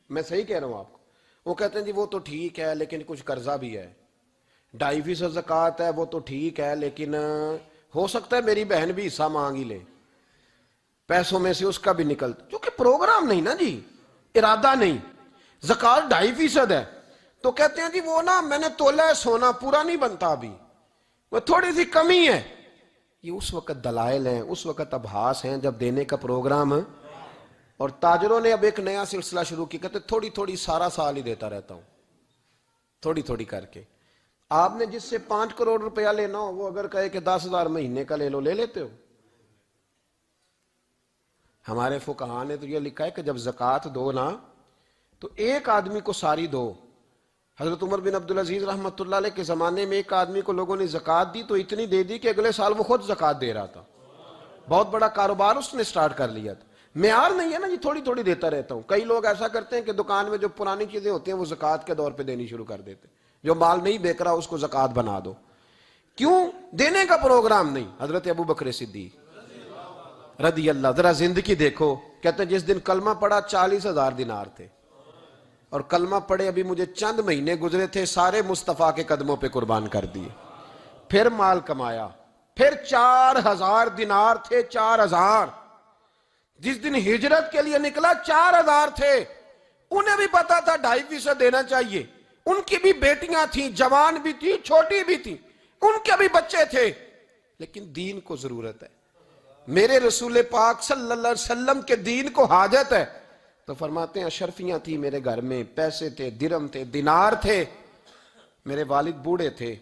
میں صحیح کہہ رہا ہوں آپ کو. وہ کہتے ہیں جی وہ تو ٹھیک ہے لیکن کچھ قرضہ بھی ہے, 2.5% زکوٰۃ ہے وہ تو ٹھیک ہے لیکن ہو سکتا ہے میری بہن بھی حصہ مانگ ہی لے, پیسوں میں سے اس کا بھی نکلتا, کیونکہ پروگرام نہیں نا جی, ارادہ نہیں. زکوٰۃ 2.5% ہے تو کہتے ہیں جی وہ نا میں نے تولا ہے سونا, پورا نہیں بنتا ابھی, وہ تھوڑی سی کمی ہے. یہ اس وقت دلائل ہیں, اس وقت ابحاث ہیں جب دینے کا پروگرام ہے. اور تاجروں نے اب ایک نیا سلسلہ شروع کیا, کہتے تھوڑی تھوڑی سارا سال ہی دیتا رہتا ہوں, تھوڑی تھوڑی کر کے. آپ نے جس سے 5 کروڑ روپیہ لینا ہو وہ اگر کہے کہ 10,000 مہینے کا لے لو, لے لیتے ہو؟ ہمارے فقہاء نے تو یہ لکھا ہے کہ جب زکوٰۃ دو نا تو ایک آدمی کو ساری دو. حضرت عمر بن عبدالعزیز رحمۃ اللہ علیہ کے زمانے میں ایک آدمی کو لوگوں نے زکوٰۃ دی تو اتنی دے دی کہ اگلے سال وہ خود زکوٰۃ دے رہا تھا, بہت بڑا کاروبار اس نے سٹارٹ کر لیا تھا. معیار نہیں ہے نا جی تھوڑی تھوڑی دیتا رہتا ہوں. کئی لوگ ایسا کرتے ہیں کہ دکان میں جو پرانی چیزیں ہوتی ہیں وہ زکوٰۃ کے دور پہ دینی شروع کر دیتے, جو مال نہیں بیک رہا اس کو زکوٰۃ بنا دو. کیوں؟ دینے کا پروگرام نہیں. حضرت ابو بکر صدیق رضی اللہ, ذرا زندگی دیکھو, کہتے ہیں جس دن کلمہ پڑا 40,000 دینار تھے, اور کلمہ پڑے ابھی مجھے چند مہینے گزرے تھے, سارے مصطفیٰ کے قدموں پہ قربان کر دیے. پھر مال کمایا, پھر 4,000 دینار تھے, 4,000. جس دن ہجرت کے لیے نکلا 4,000 تھے. انہیں بھی پتا تھا 2.5% دینا چاہیے, ان کی بھی بیٹیاں تھیں, جوان بھی تھی, چھوٹی بھی تھی, ان کے بھی بچے تھے, لیکن دین کو ضرورت ہے. میرے رسول پاک صلی اللہ علیہ وسلم کے دین کو حاجت ہے. تو فرماتے ہیں اشرفیاں تھیں میرے گھر میں, پیسے تھے, درہم تھے, دینار تھے. میرے والد بوڑھے تھے,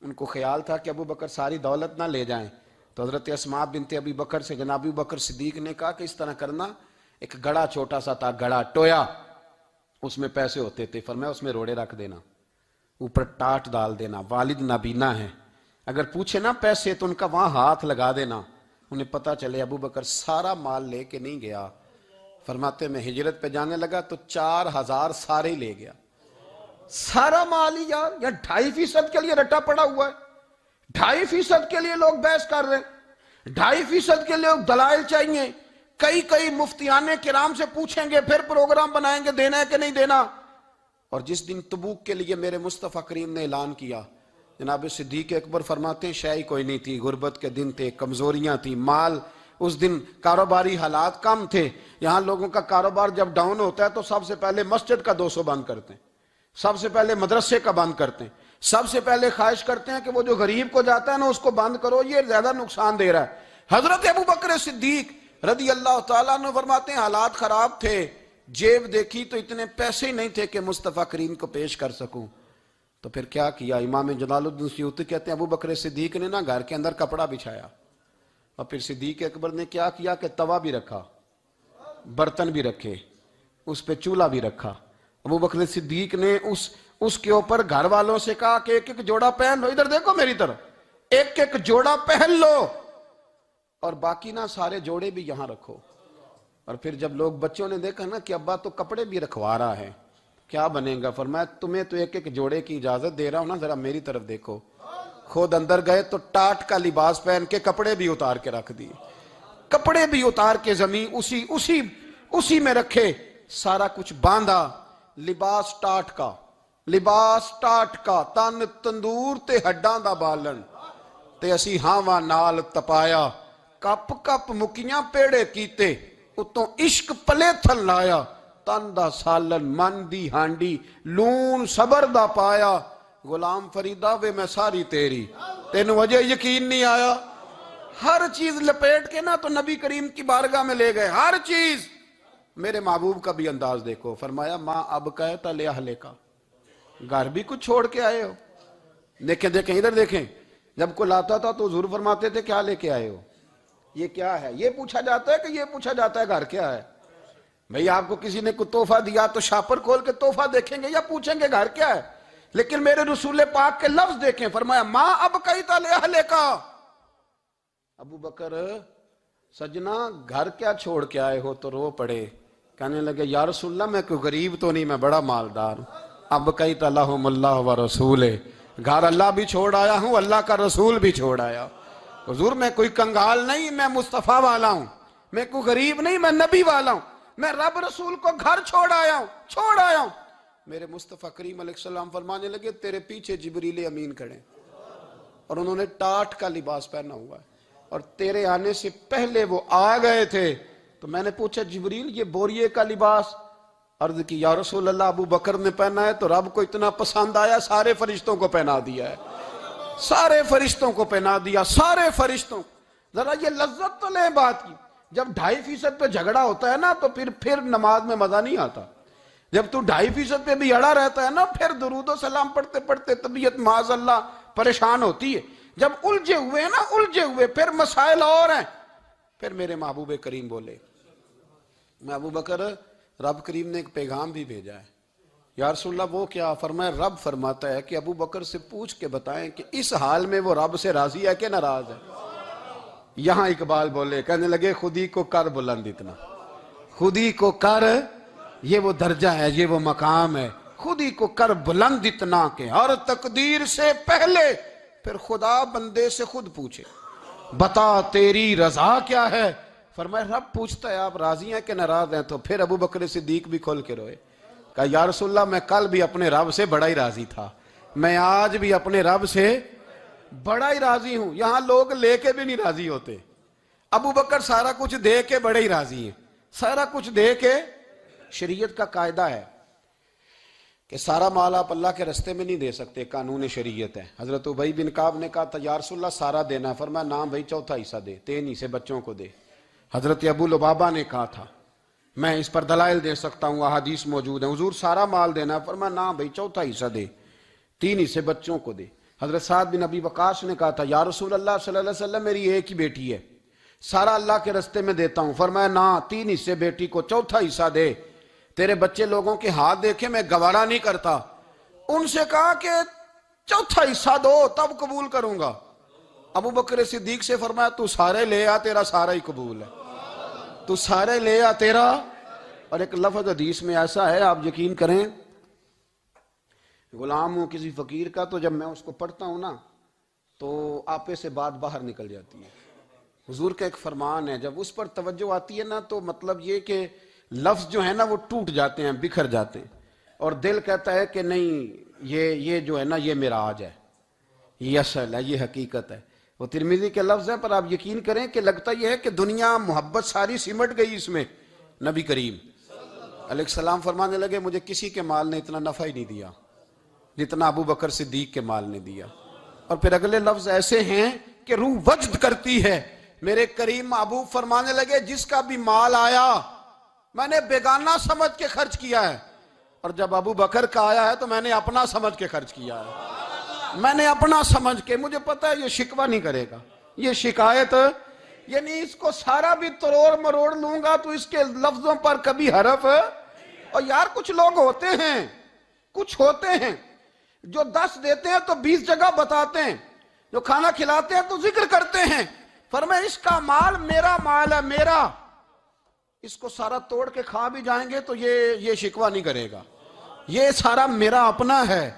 ان کو خیال تھا کہ ابو بکر ساری دولت نہ لے جائیں. تو حضرت اسماء بنت ابی بکر سے جناب ابو بکر صدیق نے کہا کہ اس طرح کرنا, ایک گڑا چھوٹا سا تھا, گڑا ٹویا, اس میں پیسے ہوتے تھے. فرمایا اس میں روڑے رکھ دینا, اوپر ٹاٹ ڈال دینا, والد نابینا ہے, اگر پوچھے نا پیسے تو ان کا وہاں ہاتھ لگا دینا, انہیں پتہ چلے ابو بکر سارا مال لے کے نہیں گیا، فرماتے میں ہجرت پہ جانے لگا تو 4000 سارے ہی لے گیا، سارا مال ہی یار، یا 2.5% کے لیے رٹا پڑا ہوا ہے، 2.5% کے لیے لوگ بحث کر رہے ہیں، 2.5% کے لیے لوگ دلائل چاہیے، کئی مفتیان کرام سے پوچھیں گے، پھر پروگرام بنائیں گے دینا ہے کہ نہیں دینا۔ اور جس دن تبوک کے لیے میرے مصطفیٰ کریم نے اعلان کیا، جناب صدیق اکبر فرماتے ہیں شے کوئی نہیں تھی، غربت کے دن تھے، کمزوریاں تھیں، مال اس دن کاروباری حالات کم تھے، یہاں لوگوں کا کاروبار جب ڈاؤن ہوتا ہے تو سب سے پہلے مسجد کا 200 بند کرتے ہیں، سب سے پہلے مدرسے کا بند کرتے ہیں، سب سے پہلے خواہش کرتے ہیں کہ وہ جو غریب کو جاتا ہے نا اس کو بند کرو، یہ زیادہ نقصان دے رہا ہے۔ حضرت ابو بکر صدیق رضی اللہ تعالیٰ عنہ فرماتے ہیں حالات خراب تھے، جیب دیکھی تو اتنے پیسے نہیں تھے کہ مصطفیٰ کریم کو پیش کر سکوں، تو پھر کیا کیا؟ امام جلال الدین سیوطی کہتے ہیں ابو بکر صدیق نے نا گھر کے اندر کپڑا بچھایا، اور پھر صدیق اکبر نے کیا کیا کہ توا بھی رکھا، برتن بھی رکھے، اس پہ چولہا بھی رکھا۔ ابو بکر صدیق نے اس کے اوپر گھر والوں سے کہا کہ ایک ایک جوڑا پہن لو، ادھر دیکھو میری طرف، ایک ایک جوڑا پہن لو، اور باقی نا سارے جوڑے بھی یہاں رکھو۔ اور پھر جب لوگ بچوں نے دیکھا نا کہ ابا تو کپڑے بھی رکھوا رہا ہے، کیا بنے گا؟ فرمایا تمہیں تو ایک ایک جوڑے کی اجازت دے رہا ہوں نا، ذرا میری طرف دیکھو۔ خود اندر گئے تو ٹاٹ کا لباس پہن کے کپڑے بھی اتار کے رکھ دیے، کپڑے بھی اتار کے زمین اسی میں رکھے، سارا کچھ باندھا، لباس ٹاٹ کا، تن تندور تے ہڈاں دا بالن، تے اسی ہاواں نال تپایا، کپ کپ مکیاں پیڑے کیتے، اتوں عشق پلے تھل لایا، تن دا سالن من دی ہانڈی، لون صبر دا پایا، غلام فریدہ وے میں ساری تیری، تینوں وجہ یقین نہیں آیا؟ ہر چیز لپیٹ کے نا تو نبی کریم کی بارگاہ میں لے گئے، ہر چیز۔ میرے محبوب کا بھی انداز دیکھو، فرمایا ماں اب کہتا لے اہلے کا، گھر بھی کچھ چھوڑ کے آئے ہو؟ دیکھیں ادھر دیکھیں، جب کوئی لاتا تھا تو حضور فرماتے تھے کیا لے کے آئے ہو؟ یہ کیا ہے؟ یہ پوچھا جاتا ہے کہ یہ پوچھا جاتا ہے گھر کیا ہے؟ بھئی آپ کو کسی نے کوئی تحفہ دیا تو شاپر کھول کے تحفہ دیکھیں گے یا پوچھیں گے گھر کیا ہے؟ لیکن میرے رسول پاک کے لفظ دیکھیں، فرمایا ماں اب کہتا لے اہلے کا۔ ابو بکر سجنا گھر کیا چھوڑ کے آئے ہو؟ تو رو پڑے، کہنے لگے یا رسول اللہ میں کوئی غریب تو نہیں، میں بڑا مالدار ہوں۔ اب کہتا لہم اللہ و رسولہ، گھر اللہ بھی چھوڑ آیا ہوں، اللہ کا رسول بھی چھوڑ آیا۔ حضور میں کوئی کنگال نہیں، میں مصطفیٰ والا ہوں، میں کوئی غریب نہیں، میں نبی والا ہوں، میں رب رسول کو گھر چھوڑ آیا ہوں۔ میرے مصطفیٰ کریم علیہ السلام فرمانے لگے تیرے پیچھے جبریل امین کھڑے، اور انہوں نے ٹاٹ کا لباس پہنا ہوا ہے، اور تیرے آنے سے پہلے وہ آ گئے تھے۔ تو میں نے پوچھا جبریل یہ بوریے کا لباس؟ عرض کی یا رسول اللہ ابو بکر نے پہنا ہے تو رب کو اتنا پسند آیا سارے فرشتوں کو پہنا دیا ہے، سارے فرشتوں کو پہنا دیا، سارے فرشتوں۔ ذرا یہ لذت تو لیں بات کی، جب 2.5% پہ جھگڑا ہوتا ہے نا تو پھر نماز میں مزہ نہیں آتا، جب تو 2.5% پہ بھی اڑا رہتا ہے نا پھر درود و سلام پڑھتے پڑھتے طبیعت معاذ اللہ پریشان ہوتی ہے۔ جب الجھے ہوئے پھر مسائل اور ہیں۔ پھر میرے محبوب کریم بولے، میں ابو بکر رب کریم نے ایک پیغام بھی بھیجا ہے۔ یا رسول اللہ وہ کیا؟ فرمایا رب فرماتا ہے کہ ابو بکر سے پوچھ کے بتائیں کہ اس حال میں وہ رب سے راضی ہے کہ ناراض ہے؟ یہاں اقبال بولے، کہنے لگے خودی کو کر بلند اتنا، خودی کو کر، یہ وہ درجہ ہے، یہ وہ مقام ہے، خودی کو کر بلند اتنا کہ ہر تقدیر سے پہلے پھر خدا بندے سے خود پوچھے بتا تیری رضا کیا ہے؟ فرمایا رب پوچھتا ہے آپ راضی ہیں کہ ناراض ہیں؟ تو پھر ابو بکر صدیق بھی کھول کے روئے، کہا یا رسول اللہ میں کل بھی اپنے رب سے بڑا ہی راضی تھا، میں آج بھی اپنے رب سے بڑا ہی راضی ہوں۔ یہاں لوگ لے کے بھی نہیں راضی ہوتے، ابو بکر سارا کچھ دے کے بڑے ہی راضی ہیں، سارا کچھ دے کے۔ شریعت کا قاعدہ ہے کہ سارا مال آپ اللہ کے رستے میں نہیں دے سکتے، قانون شریعت ہے۔ حضرت ابی بن کعب نے کہا تھا یا رسول اللہ سارا دینا ہے، فرمایا نام بھائی چوتھا حصہ دے، 3 حصے بچوں کو دے۔ حضرت ابو لبابہ نے کہا تھا میں اس پر دلائل دے سکتا ہوں، احادیث موجود ہیں، حضور سارا مال دینا ہے، فرمایا نام بھائی چوتھا حصہ دے، 3 حصے بچوں کو دے۔ حضرت سعد بن ابی وقاص نے کہا تھا یا رسول اللہ صلی اللہ علیہ وسلم میری ایک ہی بیٹی ہے، سارا اللہ کے رستے میں دیتا ہوں، فرمایا نہ 3 حصے بیٹی کو، چوتھا حصہ دے، تیرے بچے لوگوں کے ہاتھ دیکھے میں گوارا نہیں کرتا۔ ان سے کہا کہ چوتھا حصہ دو تب قبول کروں گا، ابو بکر صدیق سے فرمایا تو سارے لے آ، تیرا سارا ہی قبول ہے، تو سارے لے آ تیرا۔ اور ایک لفظ حدیث میں ایسا ہے، آپ یقین کریں، غلام ہوں کسی فقیر کا، تو جب میں اس کو پڑھتا ہوں نا تو آپے سے بات باہر نکل جاتی ہے۔ حضور کا ایک فرمان ہے، جب اس پر توجہ آتی ہے نا تو مطلب یہ کہ لفظ جو ہے نا وہ ٹوٹ جاتے ہیں، بکھر جاتے ہیں، اور دل کہتا ہے کہ نہیں، یہ جو ہے نا یہ معراج ہے، یہ اصل ہے، یہ حقیقت ہے۔ وہ ترمذی کے لفظ ہے، پر آپ یقین کریں کہ لگتا یہ ہے کہ دنیا محبت ساری سمٹ گئی اس میں۔ نبی کریم علیہ السلام فرمانے لگے مجھے کسی کے مال نے اتنا نفع ہی نہیں دیا جتنا ابو بکر صدیق کے مال نے دیا۔ اور پھر اگلے لفظ ایسے ہیں کہ روح وجد کرتی ہے۔ میرے کریم محبوب فرمانے لگے جس کا بھی مال آیا میں نے بیگانہ سمجھ کے خرچ کیا ہے، اور جب ابو بکر کا آیا ہے تو میں نے اپنا سمجھ کے خرچ کیا ہے، میں نے اپنا سمجھ کے، مجھے پتا ہے یہ شکوہ نہیں کرے گا، یہ شکایت، یعنی اس کو سارا بھی تروڑ مروڑ لوں گا تو اس کے لفظوں پر کبھی حرف۔ اور یار کچھ لوگ ہوتے ہیں جو 10 دیتے ہیں تو 20 جگہ بتاتے ہیں، جو کھانا کھلاتے ہیں تو ذکر کرتے ہیں، فرمایا اس کا مال میرا مال ہے، میرا، اس کو سارا توڑ کے کھا بھی جائیں گے تو یہ شکوہ نہیں کرے گا، یہ سارا میرا اپنا ہے۔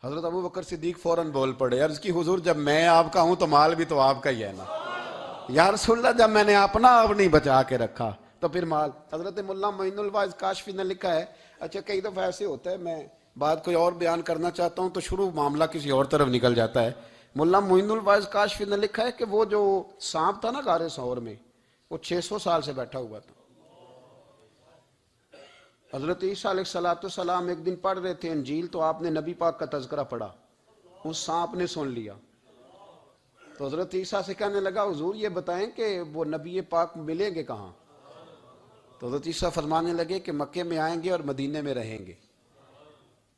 حضرت ابو بکر صدیق فوراً بول پڑے، عرض کی حضور جب میں آپ کا ہوں تو مال بھی تو آپ کا ہی ہے نا۔ یا رسول اللہ جب میں نے اپنا اب نہیں بچا کے رکھا تو پھر مال۔ حضرت مولانا معین الواعظ کاشفی نے لکھا ہے، اچھا کئی دفعہ ایسے ہوتا ہے میں بات کوئی اور بیان کرنا چاہتا ہوں تو شروع معاملہ کسی اور طرف نکل جاتا ہے۔ مولانا معین الواعظ کاشفی نے لکھا ہے کہ وہ جو سانپ تھا نا غار ثور میں، وہ 600 سال سے بیٹھا ہوا تھا۔ حضرت عیسیٰ علیہ السلام ایک دن پڑھ رہے تھے انجیل، تو آپ نے نبی پاک کا تذکرہ پڑھا، اس سانپ نے سن لیا، تو حضرت عیسیٰ سے کہنے لگا حضور یہ بتائیں کہ وہ نبی پاک ملیں گے کہاں؟ تو حضرت عیسیٰ فرمانے لگے کہ مکے میں آئیں گے اور مدینے میں رہیں گے۔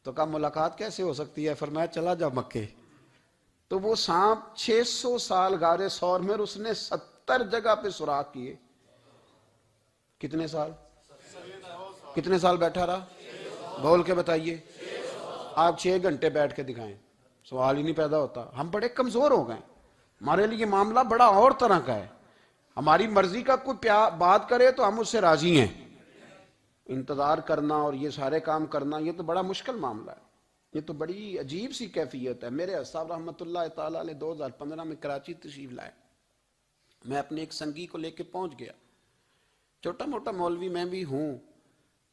تو کہا ملاقات کیسے ہو سکتی ہے؟ فرمایا چلا جا مکے۔ تو وہ سانپ 600 سال غار ثور میں، اور اس نے 70 جگہ پہ سوراخ کیے۔ کتنے سال بیٹھا رہا؟ بول کے بتائیے۔ آپ 6 گھنٹے بیٹھ کے دکھائیں، سوال ہی نہیں پیدا ہوتا۔ ہم بڑے کمزور ہو گئے، ہمارے لیے معاملہ بڑا اور طرح کا ہے، ہماری مرضی کا کوئی بات کرے تو ہم اس سے راضی ہیں، انتظار کرنا اور یہ سارے کام کرنا یہ تو بڑا مشکل معاملہ ہے، یہ تو بڑی عجیب سی کیفیت ہے۔ میرے صاحب رحمۃ اللہ تعالیٰ علیہ 2015 میں کراچی تشریف لائے، میں اپنے ایک سنگی کو لے کے پہنچ گیا، چھوٹا موٹا مولوی میں بھی ہوں۔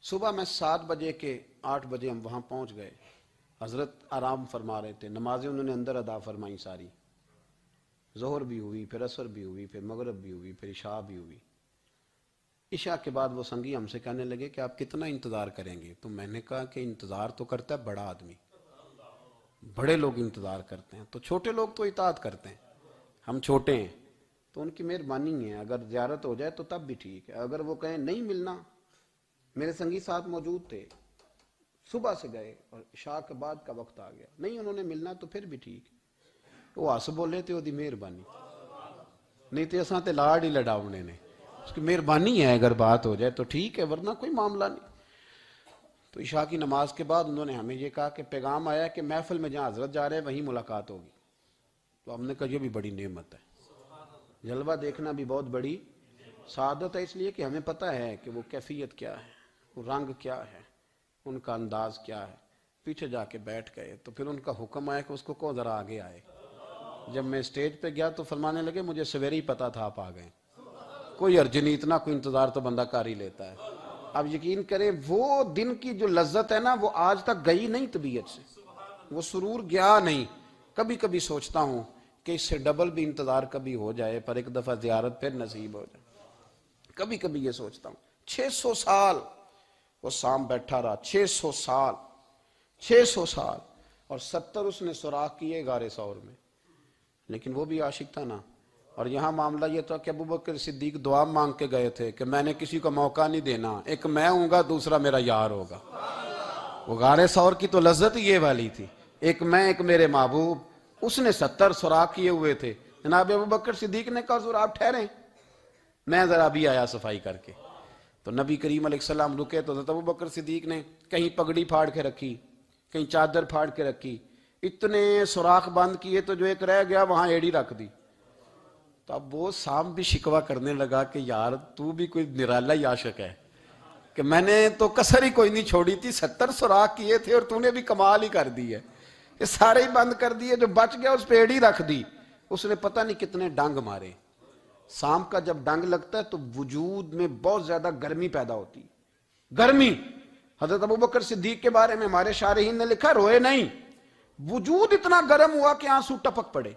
صبح میں 7 بجے کے 8 بجے ہم وہاں پہنچ گئے، حضرت آرام فرما رہے تھے، نمازیں انہوں نے اندر ادا فرمائی ساری، ظہر بھی ہوئی، پھر عصر بھی ہوئی، پھر مغرب بھی ہوئی، پھر عشاء بھی ہوئی۔ عشاء کے بعد وہ سنگی ہم سے کہنے لگے کہ آپ کتنا انتظار کریں گے؟ تو میں نے کہا کہ انتظار تو کرتا ہے بڑا آدمی، بڑے لوگ انتظار کرتے ہیں، تو چھوٹے لوگ تو اطاعت کرتے ہیں، ہم چھوٹے ہیں تو ان کی مہربانی ہے، اگر زیارت ہو جائے تو تب بھی ٹھیک ہے، اگر وہ کہیں نہیں ملنا۔ میرے سنگی ساتھ موجود تھے، صبح سے گئے اور عشاء کے بعد کا وقت آ گیا، نہیں انہوں نے ملنا تو پھر بھی ٹھیک، وہ ہس بولے تھے، وہ دی مہربانی، نہیں تو اساں تے لاڑ ہی لڑاؤنے نے، اس کی مہربانی ہے، اگر بات ہو جائے تو ٹھیک ہے، ورنہ کوئی معاملہ نہیں۔ تو عشاء کی نماز کے بعد انہوں نے ہمیں یہ کہا کہ پیغام آیا کہ محفل میں جہاں حضرت جا رہے ہیں وہیں ملاقات ہوگی۔ تو ہم نے کہا یہ بھی بڑی نعمت ہے، جلوہ دیکھنا بھی بہت بڑی سعادت ہے، اس لیے کہ ہمیں پتہ ہے کہ وہ کیفیت کیا ہے، وہ رنگ کیا ہے، ان کا انداز کیا ہے۔ پیچھے جا کے بیٹھ گئے تو پھر ان کا حکم آیا کہ اس کو ذرا آگے آئے۔ جب میں اسٹیج پہ گیا تو فرمانے لگے مجھے سویرے ہی پتا تھا آپ آ گئے، کوئی عرض نہیں، اتنا کوئی انتظار تو بندہ کر ہی لیتا ہے۔ اب یقین کریں وہ دن کی جو لذت ہے نا وہ آج تک گئی نہیں طبیعت سے، وہ سرور گیا نہیں۔ کبھی کبھی سوچتا ہوں کہ اس سے ڈبل بھی انتظار کبھی ہو جائے، پر ایک دفعہ زیارت پھر نصیب ہو جائے، کبھی کبھی یہ سوچتا ہوں۔ 600 سال وہ سام بیٹھا رہا، 600 سال اور 70 اس نے سوراخ کیے غار ثور میں، لیکن وہ بھی عاشق تھا نا۔ اور یہاں معاملہ یہ تھا کہ ابو بکر صدیق دعا مانگ کے گئے تھے کہ میں نے کسی کو موقع نہیں دینا، ایک میں ہوں گا دوسرا میرا یار ہوگا۔ وہ غار ثور کی تو لذت یہ والی تھی، ایک میں ایک میرے محبوب۔ اس نے 70 سوراخ کیے ہوئے تھے، جناب ابو بکر صدیق نے کہا حضور آپ ٹھہریں، میں ذرا بھی آیا صفائی کر کے۔ تو نبی کریم علیہ السلام رکے تو حضرت ابو بکر صدیق نے کہیں پگڑی پھاڑ کے رکھی، کہیں چادر پھاڑ کے رکھی، اتنے سوراخ بند کیے تو جو ایک رہ گیا وہاں ایڑی رکھ دی، تو اب وہ سام بھی شکوہ کرنے لگا کہ یار تو بھی کوئی نرالا ہی عاشق ہے کہ میں نے تو کسر ہی کوئی نہیں چھوڑی تھی، 70 سوراخ کیے تھے اور تو نے بھی کمال ہی کر دی ہے، یہ سارے ہی بند کر دیے، جو بچ گیا اس پہ ایڑی رکھ دی۔ اس نے پتہ نہیں کتنے ڈنگ مارے۔ سام کا جب ڈنگ لگتا ہے تو وجود میں بہت زیادہ گرمی پیدا ہوتی، گرمی۔ حضرت ابوبکر صدیق کے بارے میں ہمارے شارحین نے لکھا روئے نہیں، وجود اتنا گرم ہوا کہ آنسو ٹپک پڑے۔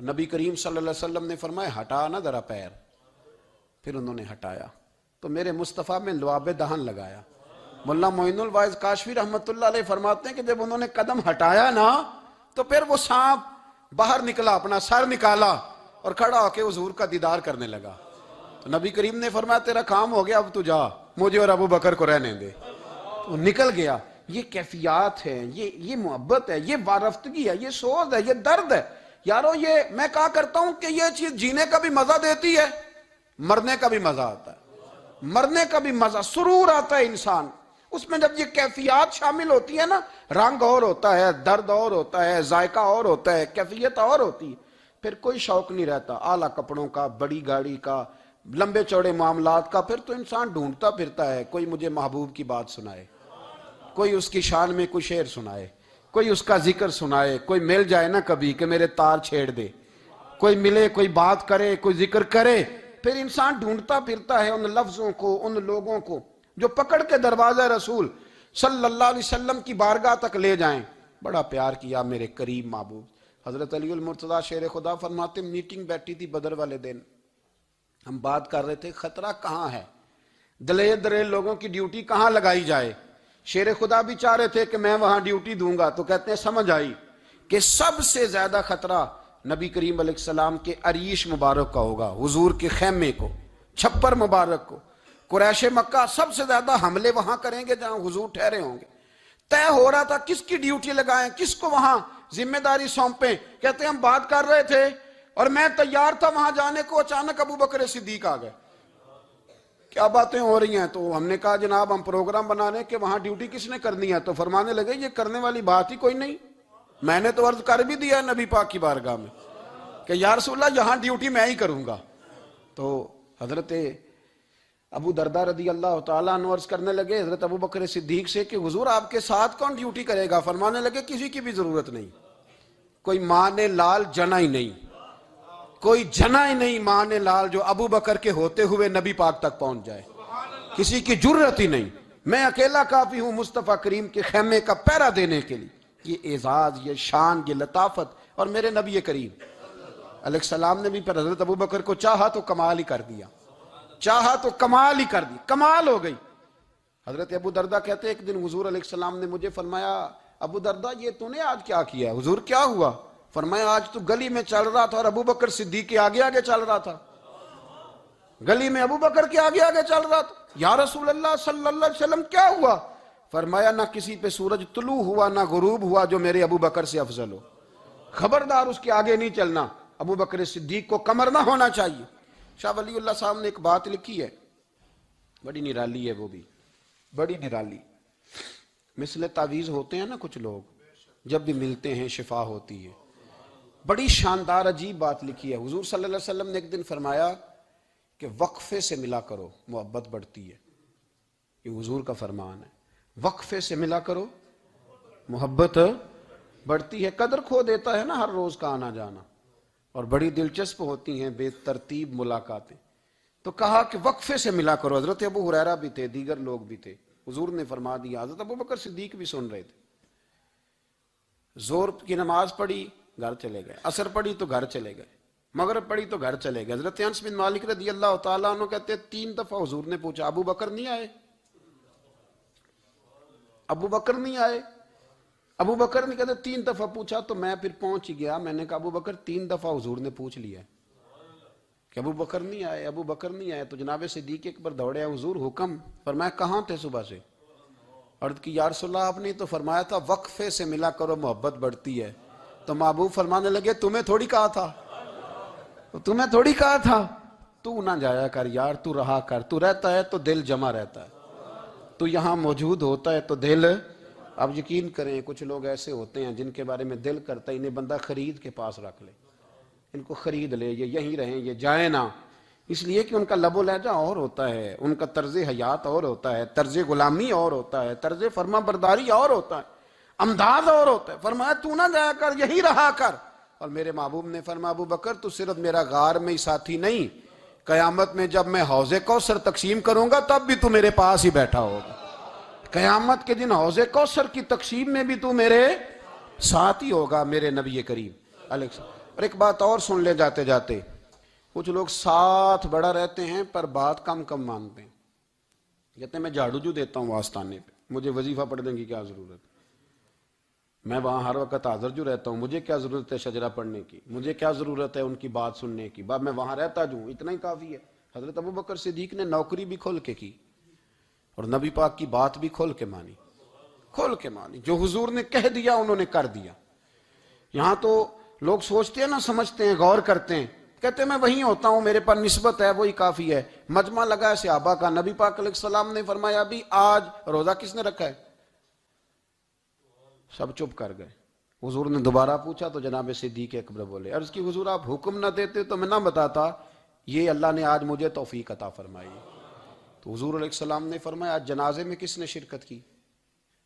نبی کریم صلی اللہ علیہ وسلم نے فرمایا ہٹا نا ذرا پیر، پھر انہوں نے ہٹایا تو میرے مصطفیٰ میں لعاب دہن لگایا۔ مولانا معین الواعظ کاشفی رحمت اللہ علیہ فرماتے ہیں کہ جب انہوں نے قدم ہٹایا نا تو پھر وہ سانپ باہر نکلا، اپنا سر نکالا اور کھڑا ہو کے حضور کا دیدار کرنے لگا۔ تو نبی کریم نے فرمایا تیرا کام ہو گیا، اب تو جا، مجھے اور ابو بکر کو رہنے دے۔ تو نکل گیا۔ یہ کیفیات ہے، یہ محبت ہے، یہ وارفتگی ہے، یہ سوز ہے، یہ درد ہے۔ یارو یہ میں کہا کرتا ہوں کہ یہ چیز جینے کا بھی مزہ دیتی ہے، مرنے کا بھی مزہ آتا ہے، مرنے کا بھی مزہ، سرور آتا ہے انسان اس میں جب یہ کیفیات شامل ہوتی ہے نا، رنگ اور ہوتا ہے، درد اور ہوتا ہے، ذائقہ اور ہوتا ہے، کیفیت اور ہوتی ہے، پھر کوئی شوق نہیں رہتا اعلیٰ کپڑوں کا، بڑی گاڑی کا، لمبے چوڑے معاملات کا۔ پھر تو انسان ڈھونڈتا پھرتا ہے کوئی مجھے محبوب کی بات سنائے، کوئی اس کی شان میں کوئی شعر سنائے، کوئی اس کا ذکر سنائے، کوئی مل جائے نا کبھی کہ میرے تار چھیڑ دے، کوئی ملے، کوئی بات کرے، کوئی ذکر کرے۔ پھر انسان ڈھونڈتا پھرتا ہے ان لفظوں کو، ان لوگوں کو جو پکڑ کے دروازہ رسول صلی اللہ علیہ وسلم کی بارگاہ تک لے جائیں۔ بڑا پیار کیا میرے قریب محبوب۔ حضرت علی المرتضیٰ شیر خدا فرماتے میٹنگ بیٹھی تھی بدر والے دن، ہم بات کر رہے تھے خطرہ کہاں ہے، دلیل دلیل لوگوں کی ڈیوٹی کہاں لگائی جائے۔ شیر خدا بھی چاہ رہے تھے کہ میں وہاں ڈیوٹی دوں گا، تو کہتے ہیں سمجھ آئی کہ سب سے زیادہ خطرہ نبی کریم علیہ السلام کے عریش مبارک کا ہوگا، حضور کے خیمے کو، چھپر مبارک کو۔ قریش مکہ سب سے زیادہ حملے وہاں کریں گے جہاں حضور ٹھہرے ہوں گے۔ طے ہو رہا تھا کس کی ڈیوٹی لگائیں، کس کو وہاں ذمہ داری سونپیں۔ کہتے ہیں ہم بات کر رہے تھے اور میں تیار تھا وہاں جانے کو، اچانک ابو بکر صدیق آ گئے۔ کیا باتیں ہو رہی ہیں؟ تو ہم نے کہا جناب ہم پروگرام بنا رہے ہیں کہ وہاں ڈیوٹی کس نے کرنی ہے، تو فرمانے لگے یہ کرنے والی بات ہی کوئی نہیں، میں نے تو عرض کر بھی دیا نبی پاک کی بارگاہ میں کہ یا رسول اللہ یہاں ڈیوٹی میں ہی کروں گا۔ تو حضرت ابو دردہ رضی اللہ تعالیٰ عنہ عرض کرنے لگے حضرت ابو بکر صدیق سے کہ حضور آپ کے ساتھ کون ڈیوٹی کرے گا؟ فرمانے لگے کسی کی بھی ضرورت نہیں، کوئی ماں نے لال جنا ہی نہیں، کوئی جنا ہی نہیں ماں نے لال جو ابو بکر کے ہوتے ہوئے نبی پاک تک پہنچ جائے، کسی کی جرت ہی نہیں، میں اکیلا کافی ہوں مصطفیٰ کریم کے خیمے کا پہرا دینے کے لیے۔ یہ اعزاز، یہ شان، یہ لطافت، اور میرے نبی کریم علیہ السلام نے بھی پر حضرت ابو بکر کو چاہا تو کمال ہی کر دیا، چاہا تو کمال ہی کر دی، کمال ہو گئی۔ حضرت ابو دردہ کہتے ہیں ایک دن حضور علیہ السلام نے مجھے فرمایا ابو دردہ یہ تو نے آج کیا کیا ہے؟ حضور کیا ہوا؟ فرمایا آج تو گلی میں چل رہا تھا اور ابو بکر صدیق کے آگے آگے چل رہا تھا، گلی میں ابو بکر کے آگے آگے چل رہا تھا۔ یا رسول اللہ صلی اللہ علیہ وسلم کیا ہوا؟ فرمایا نہ کسی پہ سورج طلوع ہوا نہ غروب ہوا جو میرے ابو بکر سے افضل ہو، خبردار اس کے آگے نہیں چلنا، ابو بکر صدیق کو کمر نہ ہونا چاہیے۔ شاہ ولی اللہ صاحب نے ایک بات لکھی ہے، بڑی نرالی ہے، وہ بھی بڑی نرالی۔ مثل تعویذ ہوتے ہیں نا کچھ لوگ، جب بھی ملتے ہیں شفا ہوتی ہے۔ بڑی شاندار عجیب بات لکھی ہے۔ حضور صلی اللہ علیہ وسلم نے ایک دن فرمایا کہ وقفے سے ملا کرو محبت بڑھتی ہے، یہ حضور کا فرمان ہے، وقفے سے ملا کرو محبت بڑھتی ہے۔ قدر کھو دیتا ہے نا ہر روز کا آنا جانا، اور بڑی دلچسپ ہوتی ہیں بے ترتیب ملاقاتیں۔ تو کہا کہ وقفے سے ملا کرو۔ حضرت ابو ہریرہ بھی تھے، دیگر لوگ بھی تھے، حضور نے فرما دیا، حضرت ابو بکر صدیق بھی سن رہے تھے۔ زور کی نماز پڑھی گھر چلے گئے، عصر پڑھی تو گھر چلے گئے، مغرب پڑھی تو گھر چلے گئے۔ حضرت انس بن مالک رضی اللہ تعالیٰ عنہ کہتے ہیں 3 دفعہ حضور نے پوچھا ابو بکر نہیں آئے؟ ابو بکر نہیں آئے؟ ابو بکر نے کہتے 3 دفعہ پوچھا تو میں پھر پہنچ گیا، میں نے کہا ابو بکر 3 دفعہ حضور نے پوچھ لیا کہ ابو بکر نہیں آئے، ابو بکر نہیں آئے۔ تو جناب صدیق اکبر دوڑے ہیں، حضور حکم؟ فرمایا کہاں تھے صبح سے؟ عرض کی یا رسول اللہ آپ نے تو فرمایا تھا وقفے سے ملا کرو محبت بڑھتی ہے۔ تو محبوب فرمانے لگے تمہیں تھوڑی کہا تھا، تمہیں تھوڑی کہا تھا، تو نہ جایا کر یار، تو رہا کر، تو رہتا ہے تو دل جمع رہتا ہے، تو یہاں موجود ہوتا ہے تو دل۔ اب یقین کریں کچھ لوگ ایسے ہوتے ہیں جن کے بارے میں دل کرتا ہے انہیں بندہ خرید کے پاس رکھ لے، ان کو خرید لے، یہ یہیں رہیں، یہ جائیں نہ، اس لیے کہ ان کا لب و لہجہ اور ہوتا ہے، ان کا طرز حیات اور ہوتا ہے، طرز غلامی اور ہوتا ہے، طرز فرما برداری اور ہوتا ہے، انداز اور ہوتا ہے۔ فرمایا تو نہ جایا کر، یہی رہا کر۔ اور میرے محبوب نے فرمایا ابو بکر تو صرف میرا غار میں ہی ساتھی نہیں، قیامت میں جب میں حوض کوثر تقسیم کروں گا تب بھی تو میرے پاس ہی بیٹھا ہوگا۔ قیامت کے دن حوض کوثر کی تقسیم میں بھی تو میرے ساتھ ہی ہوگا، میرے نبی کریم علیہ السلام۔ اور ایک بات اور سن لے جاتے جاتے، کچھ لوگ ساتھ بڑا رہتے ہیں پر بات کم کم مانتے ہیں۔ کہتے ہیں میں جھاڑو جو دیتا ہوں آستانے پہ، مجھے وظیفہ پڑھنے کی کیا ضرورت ہے، میں وہاں ہر وقت حاضر جو رہتا ہوں، مجھے کیا ضرورت ہے شجرہ پڑھنے کی، مجھے کیا ضرورت ہے ان کی بات سننے کی، میں وہاں رہتا جو ہوں اتنا ہی کافی ہے۔ حضرت ابو بکر صدیق نے نوکری بھی کھول کے کی اور نبی پاک کی بات بھی کھول کے مانی، کھول کے مانی، جو حضور نے کہہ دیا انہوں نے کر دیا۔ یہاں تو لوگ سوچتے ہیں نہ سمجھتے ہیں، غور کرتے ہیں، کہتے ہیں میں وہیں ہوتا ہوں، میرے پاس نسبت ہے، وہی کافی ہے۔ مجمع لگا ہے صحابہ کا، نبی پاک علیہ السلام نے فرمایا ابھی آج روزہ کس نے رکھا ہے؟ سب چپ کر گئے۔ حضور نے دوبارہ پوچھا تو جناب صدیق اکبر بولے، عرض کی حضور آپ حکم نہ دیتے تو میں نہ بتاتا، یہ اللہ نے آج مجھے توفیق عطا فرمائی۔ تو حضور علیہ السلام نے فرمایا آج جنازے میں کس نے شرکت کی؟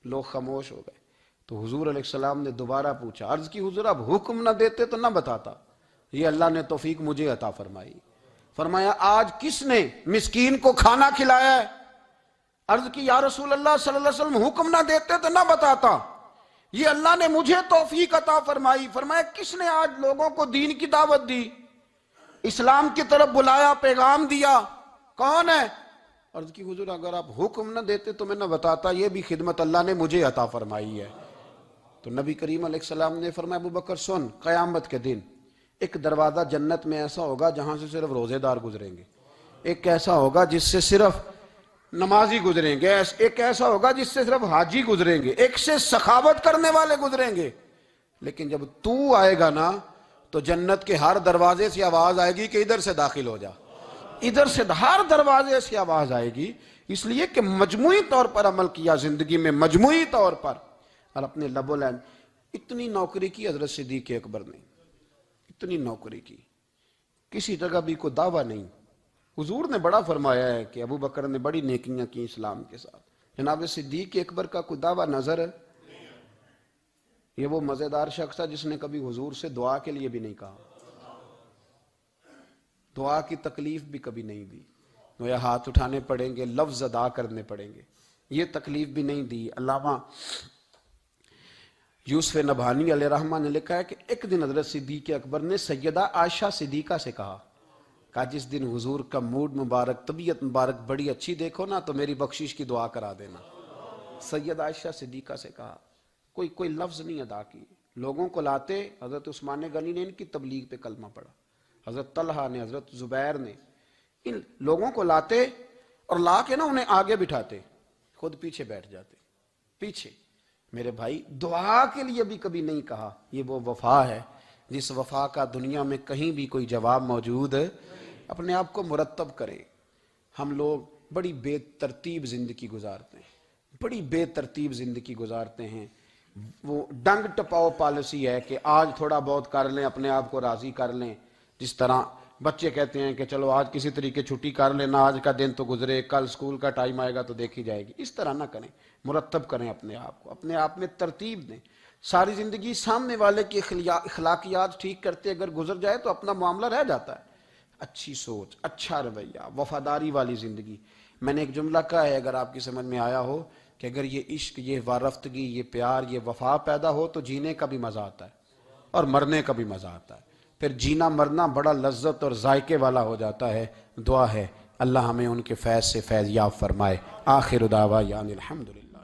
لوگ خاموش ہو گئے۔ تو حضور علیہ السلام نے دوبارہ پوچھا، عرض کی حضور آپ حکم نہ دیتے تو نہ بتاتا، یہ اللہ نے توفیق مجھے عطا فرمائی۔ فرمایا آج کس نے مسکین کو کھانا کھلایا ہے؟ عرض کی یا رسول اللہ صلی اللہ علیہ وسلم حکم نہ دیتے تو نہ بتاتا، یہ اللہ نے مجھے توفیق عطا فرمائی۔ فرمایا کس نے آج لوگوں کو دین کی دعوت دی، اسلام کی طرف بلایا، پیغام دیا، کون ہے؟ عرض کی حضور اگر آپ حکم نہ دیتے تو میں نہ بتاتا، یہ بھی خدمت اللہ نے مجھے عطا فرمائی ہے۔ تو نبی کریم علیہ السلام نے فرمایا ابو بکر سن، قیامت کے دن ایک دروازہ جنت میں ایسا ہوگا جہاں سے صرف روزے دار گزریں گے، ایک ایسا ہوگا جس سے صرف نمازی گزریں گے، ایک ایسا ہوگا جس سے صرف حاجی گزریں گے، ایک سے سخاوت کرنے والے گزریں گے۔ لیکن جب تو آئے گا نا تو جنت کے ہر دروازے سے آواز آئے گی کہ ادھر سے داخل ہو جا، ادھر سے، ہر دروازے سے آواز آئے گی، اس لیے کہ مجموعی طور پر عمل کیا زندگی میں، مجموعی طور پر، اور اپنے لب و لہجہ۔ اتنی نوکری کی حضرت صدیق اکبر نے، اتنی نوکری کی، کسی جگہ بھی کوئی دعویٰ نہیں۔ حضور نے بڑا فرمایا ہے کہ ابو بکر نے بڑی نیکیاں کی اسلام کے ساتھ، جناب صدیق اکبر کا کوئی دعویٰ نظر ہے؟ یہ وہ مزیدار شخص ہے جس نے کبھی حضور سے دعا کے لیے بھی نہیں کہا، دعا کی تکلیف بھی کبھی نہیں دی، گویا ہاتھ اٹھانے پڑیں گے، لفظ ادا کرنے پڑیں گے، یہ تکلیف بھی نہیں دی۔ علامہ یوسف نبہانی علیہ رحمہ نے لکھا ہے کہ ایک دن حضرت صدیق اکبر نے سیدہ عائشہ صدیقہ سے کہا جس دن حضور کا موڈ مبارک، طبیعت مبارک بڑی اچھی دیکھو نا تو میری بخشش کی دعا کرا دینا۔ سید عائشہ صدیقہ سے کہا، کوئی لفظ نہیں ادا کی، لوگوں کو لاتے، حضرت عثمان غنی نے ان کی تبلیغ پہ کلمہ پڑھا، حضرت طلحہ نے، حضرت زبیر نے، ان لوگوں کو لاتے اور لا کے نا انہیں آگے بٹھاتے، خود پیچھے بیٹھ جاتے، پیچھے۔ میرے بھائی دعا کے لیے بھی کبھی نہیں کہا، یہ وہ وفا ہے جس وفا کا دنیا میں کہیں بھی کوئی جواب موجود ہے۔ اپنے آپ کو مرتب کرے۔ ہم لوگ بڑی بے ترتیب زندگی گزارتے ہیں، بڑی بے ترتیب زندگی گزارتے ہیں۔ وہ ڈنگ ٹپاؤ پالیسی ہے کہ آج تھوڑا بہت کر لیں، اپنے آپ کو راضی کر لیں، جس طرح بچے کہتے ہیں کہ چلو آج کسی طریقے چھٹی کر لینا، آج کا دن تو گزرے، کل سکول کا ٹائم آئے گا تو دیکھی جائے گی۔ اس طرح نہ کریں، مرتب کریں اپنے آپ کو، اپنے آپ میں ترتیب دیں۔ ساری زندگی سامنے والے کی اخلاقیات ٹھیک کرتے اگر گزر جائے تو اپنا معاملہ رہ جاتا ہے۔ اچھی سوچ، اچھا رویہ، وفاداری والی زندگی۔ میں نے ایک جملہ کہا ہے، اگر آپ کی سمجھ میں آیا ہو، کہ اگر یہ عشق، یہ وارفتگی، یہ پیار، یہ وفا پیدا ہو تو جینے کا بھی مزہ آتا ہے اور مرنے کا بھی مزہ آتا ہے، پھر جینا مرنا بڑا لذت اور ذائقے والا ہو جاتا ہے۔ دعا ہے اللہ ہمیں ان کے فیض سے فیض یاب فرمائے۔ آخر دعوانا الحمدللہ۔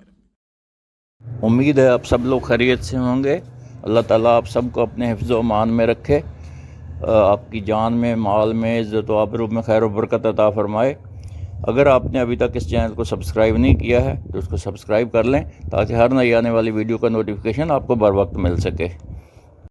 امید ہے آپ سب لوگ خیریت سے ہوں گے۔ اللہ تعالیٰ آپ سب کو اپنے حفظ و امان میں رکھے، آپ کی جان میں، مال میں، عزت و آبرو میں خیر و برکت عطا فرمائے۔ اگر آپ نے ابھی تک اس چینل کو سبسکرائب نہیں کیا ہے تو اس کو سبسکرائب کر لیں تاکہ ہر نئی آنے والی ویڈیو کا نوٹیفیکیشن آپ کو بر وقت مل سکے۔